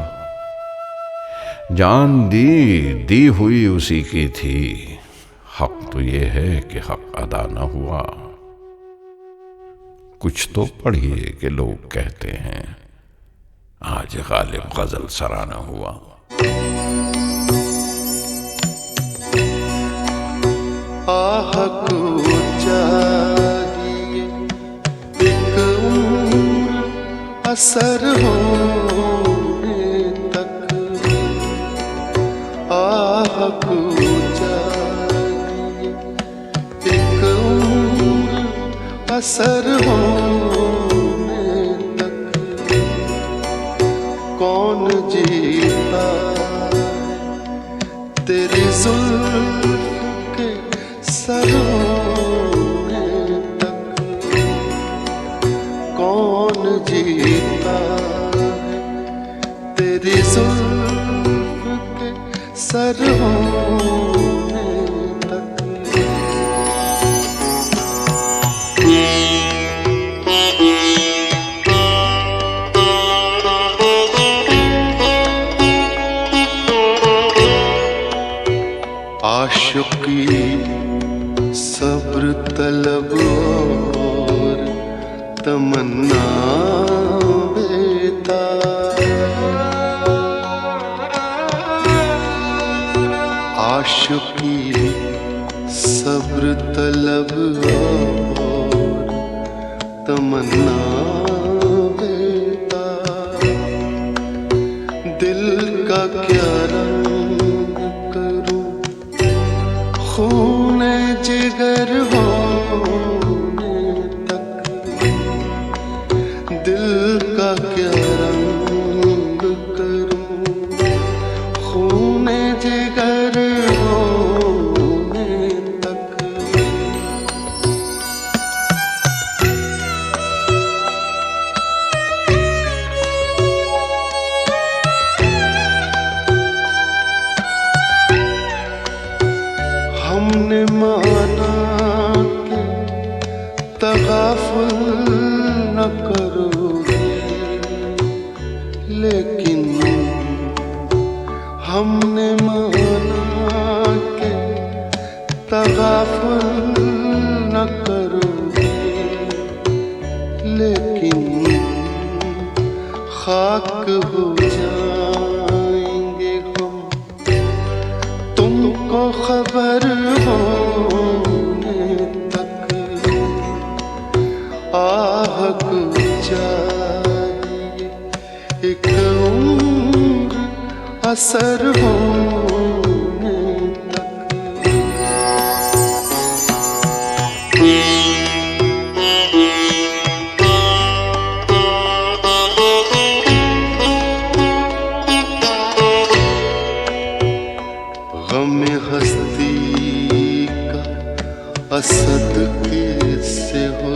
[SPEAKER 3] जान दी हुई उसी की थी, हक तो ये है कि हक अदा न हुआ। कुछ तो पढ़िए कि लोग कहते हैं आज गालिब गजल सराना हुआ।
[SPEAKER 2] आह को चाहिए एक उम्र असर होने तक, आह को चाहिए एक उम्र असर होने तक। कौन जीता तेरी जुल्फ के सर होने तक, कौन जीता है तेरी जुल्फ के सर होने तक। आशिकी सब्र तलब और तमन्ना बेताब, आशिकी सब्र तलब और तमन्ना बेताब। दिल का क्या रंग करूं खूने जिगर होने तक, दिल का क्या रंग करूं खूने जिगर होने तक। हमने माना कि तगाफुल न करोगे, लेकिन हमने माना कि तगाफुल न करोगे, लेकिन खाक हो जाएंगे हम तुमको खबर होने तक। आह को चाहिए एक उम्र असर होने तक। गम हस्ती का असद कैसे हो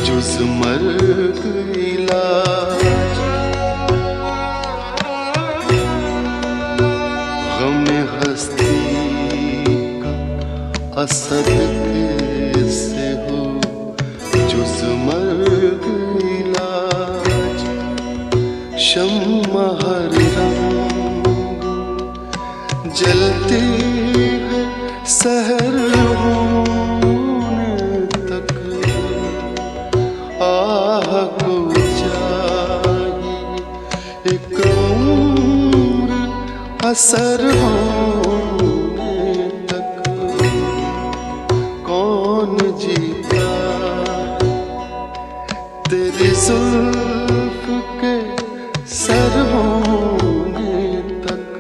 [SPEAKER 2] जुज मर्ग इलाज। गम हस्ती का असद कैसे हो जुज मर्ग इलाज। शम्मा हर रंग जलती है सहर होने तक। आह को चाहिए एक उम्र असर होने तक। कौन जीता तेरी जुल्फ के सर होने तक।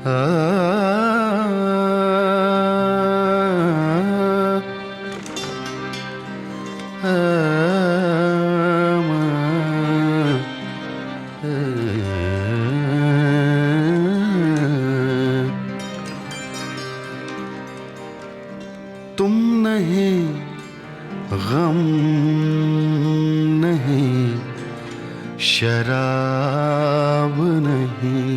[SPEAKER 2] आ शराब नहीं।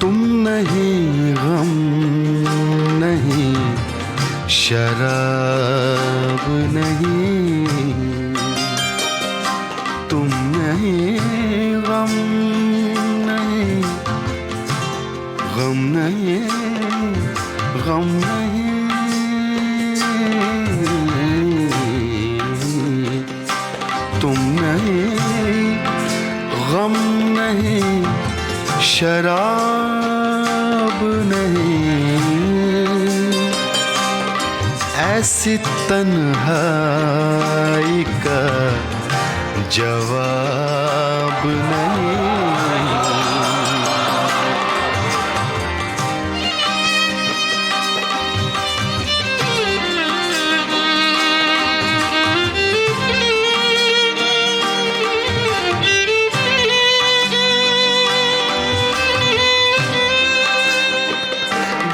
[SPEAKER 2] तुम नहीं, गम नहीं, शराब नहीं। तुम नहीं, गम नहीं, गम नहीं, गम नहीं। तुम नहीं, गम नहीं, शराब नहीं। ऐसी तन्हाई का जवाब नहीं।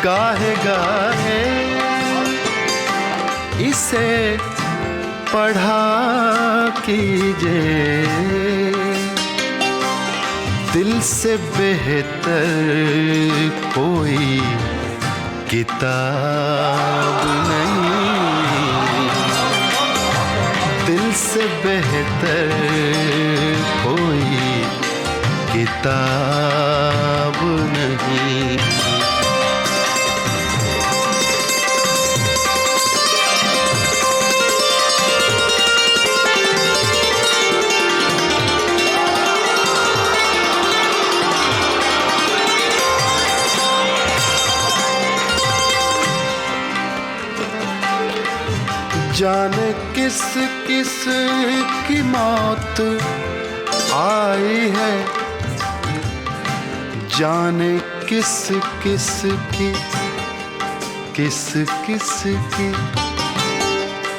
[SPEAKER 2] गाहे गाहे इसे पढ़ा कीजिए, दिल से बेहतर कोई किताब नहीं। दिल से बेहतर कोई किताब नहीं। जाने किस किस की मौत आई है, जाने किस किस की, किस किस की,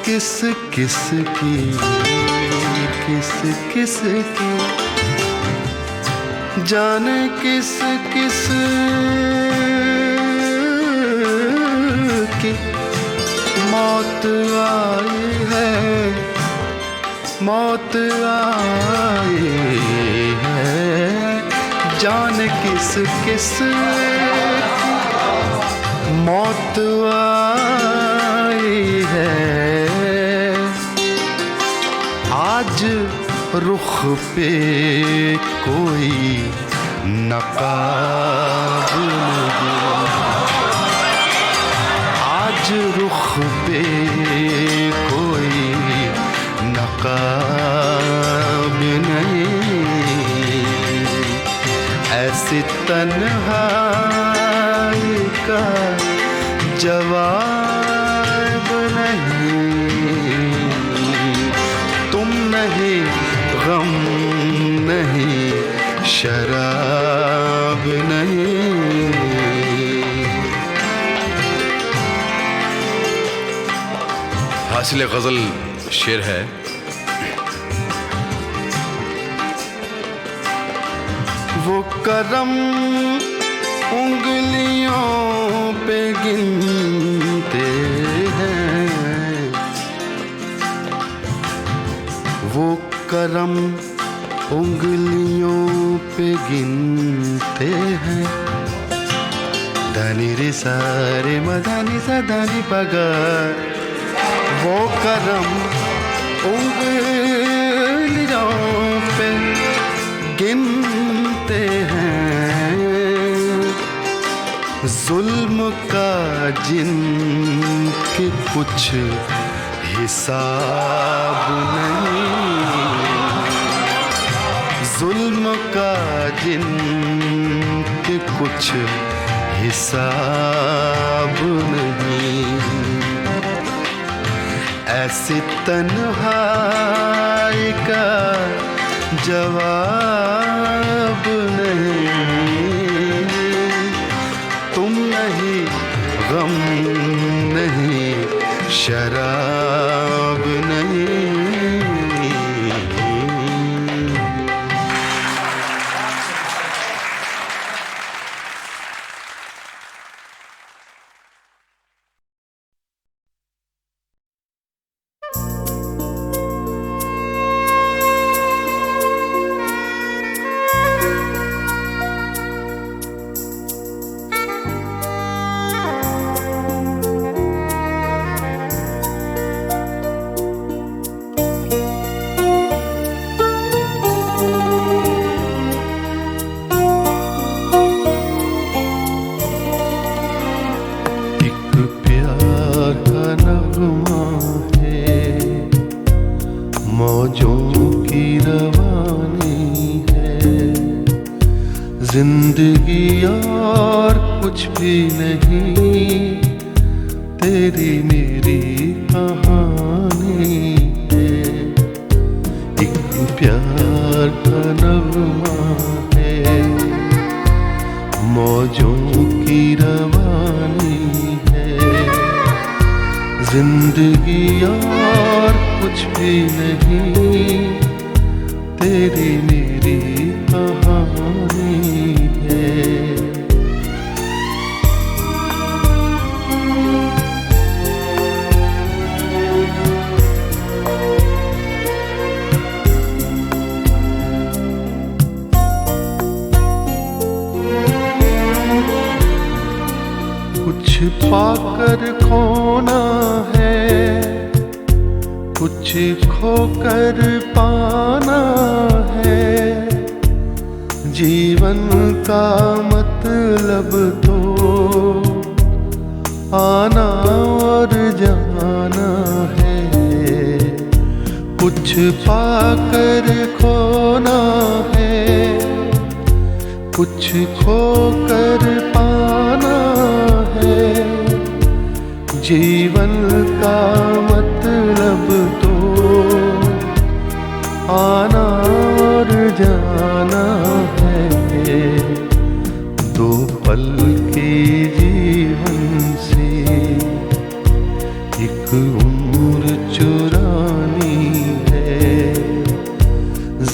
[SPEAKER 2] किस किस की, किस किस की, जाने किस किस की मौत आई है, मौत आई है। जाने किस किस की मौत आई है। आज रुख पे कोई नकाब नहीं, आज रुख पे कोई नकाब नहीं। ऐसी तन्हाई का जवाब नहीं। तुम नहीं, गम नहीं, शराब नहीं।
[SPEAKER 5] हासिल गजल शेर है।
[SPEAKER 2] वो करम उंगलियों पे गिनते हैं, वो करम उंगलियों पे गिनते हैं। दानी रे सारे मदानी सदानी पगा, वो करम उंगलियों पे गिनते हैं। जुल्म का जिनके कुछ हिसाब नहीं, जुल्म का जिनके कुछ हिसाब नहीं। ऐसी तन्हाई का जवाब नहीं। तुम नहीं, गम नहीं, शराब नहीं। जिंदगी और कुछ भी नहीं, तेरी मेरी कहानी है। एक प्यार का नगमा है, मौजों की रवानी है। जिंदगी और कुछ भी नहीं, तेरी मेरी कहानी है। कुछ पाकर खोना है, कुछ खोकर पाना है। जीवन का मतलब तो आना और जाना है। कुछ पाकर खोना है, कुछ खोकर पाना है। जीवन का मतलब तो आना और जाना है। दो पल के जीवन से एक उम्र चुरानी है।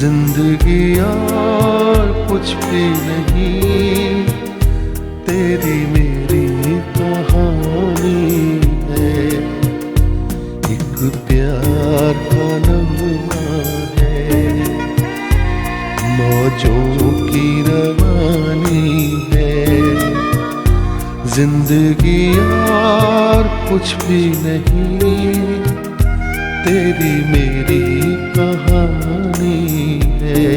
[SPEAKER 2] जिंदगी और कुछ भी नहीं, तेरी मेरी कहानी है। एक प्यार का नगमा है, मौजों की रवानी है। जिंदगी और कुछ भी नहीं, तेरी मेरी कहानी है।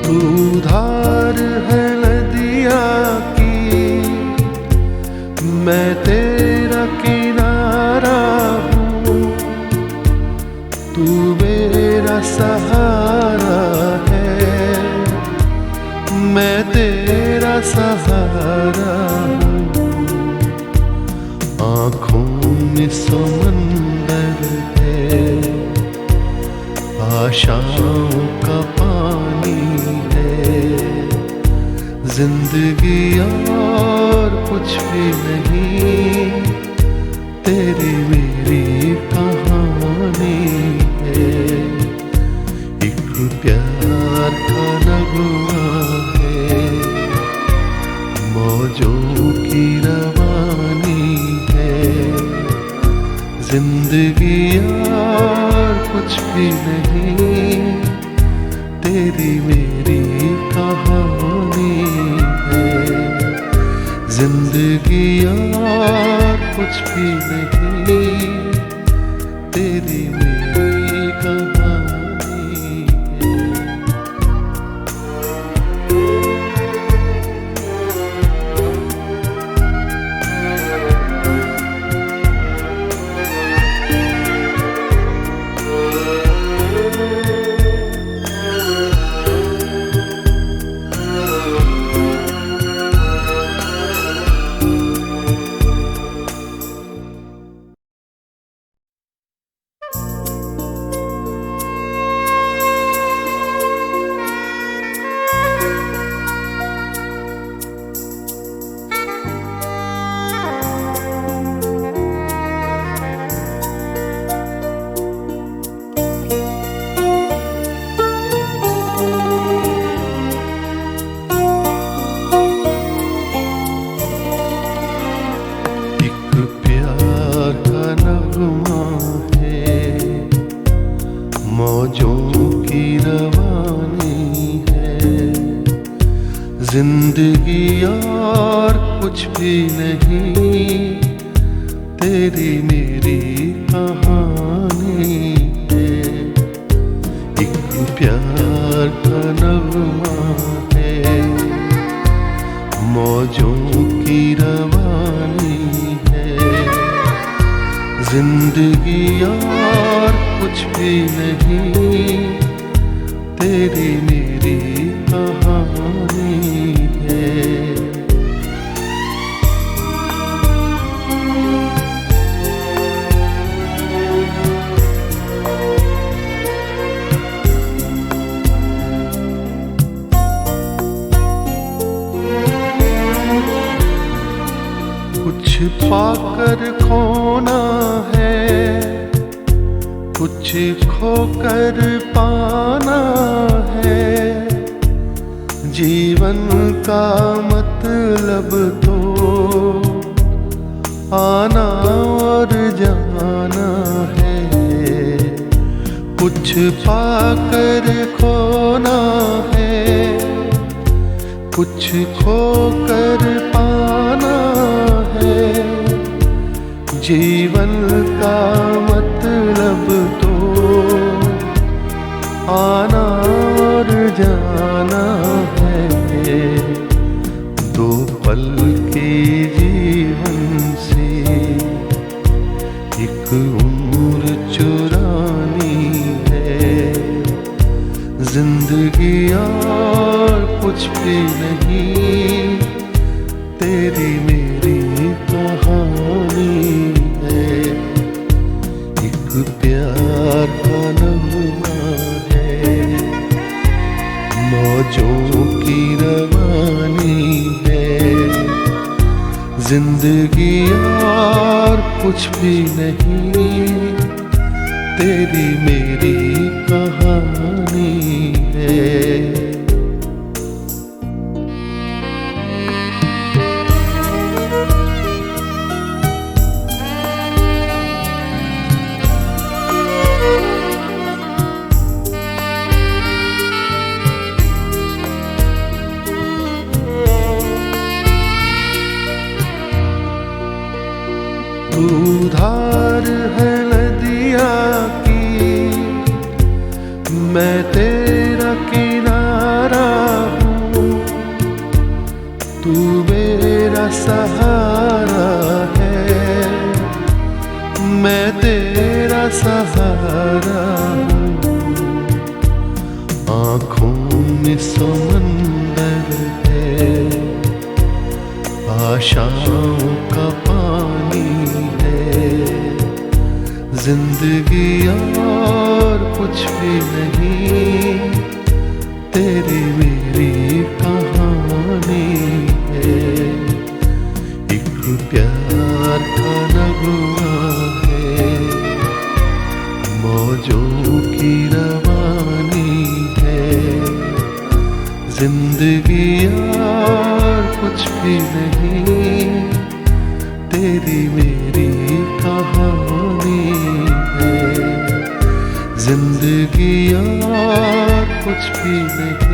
[SPEAKER 2] तू धार है नदिया की, मैं तेरा किनारा हूँ। तू मेरा सहारा है, मैं तेरा सहारा हूँ। आँखों में समंदर है, आशाओं का पानी है। जिंदगी और कुछ भी नहीं, तेरी मेरी कहानी है। एक प्यार का नगमा है, मौजों की रवानी है। जिंदगी और कुछ भी नहीं, तेरी मेरी कहानी है। जिंदगी और कुछ भी नहीं, तेरी मेरी कहानी है। जिंदगी और कुछ भी नहीं, तेरी मेरी कहानी जिंदगी और कुछ भी नहीं, तेरी मेरी कहानी है। कुछ पाकर खोना है, कुछ खोकर पाना है। जीवन का मतलब तो आना और जाना है। कुछ पाकर खोना है, कुछ खोकर पाना है। जीवन का मतलब तो आना और जाना है। दो पल के जीवन से एक उम्र चुरानी है। जिंदगी और कुछ भी नहीं, तेरी मेरी कहानी है। एक प्यार का नगमा है, मौजों की रवानी है। जिंदगी और कुछ भी नहीं, तेरी मेरी कहानी है। तू धार है नदिया की, मैं तेरा किनारा हूँ। तू मेरा सहारा है, मैं तेरा सहारा हूँ। आँखों में समंदर है, आशाओं का पानी है। जिंदगी और कुछ भी नहीं, तेरी मेरी कहानी है। एक प्यार का नगमा है, मौजों की रवानी है। जिंदगी और कुछ भी नहीं, तेरी मेरी कहानी है। जिंदगी और कुछ भी नहीं।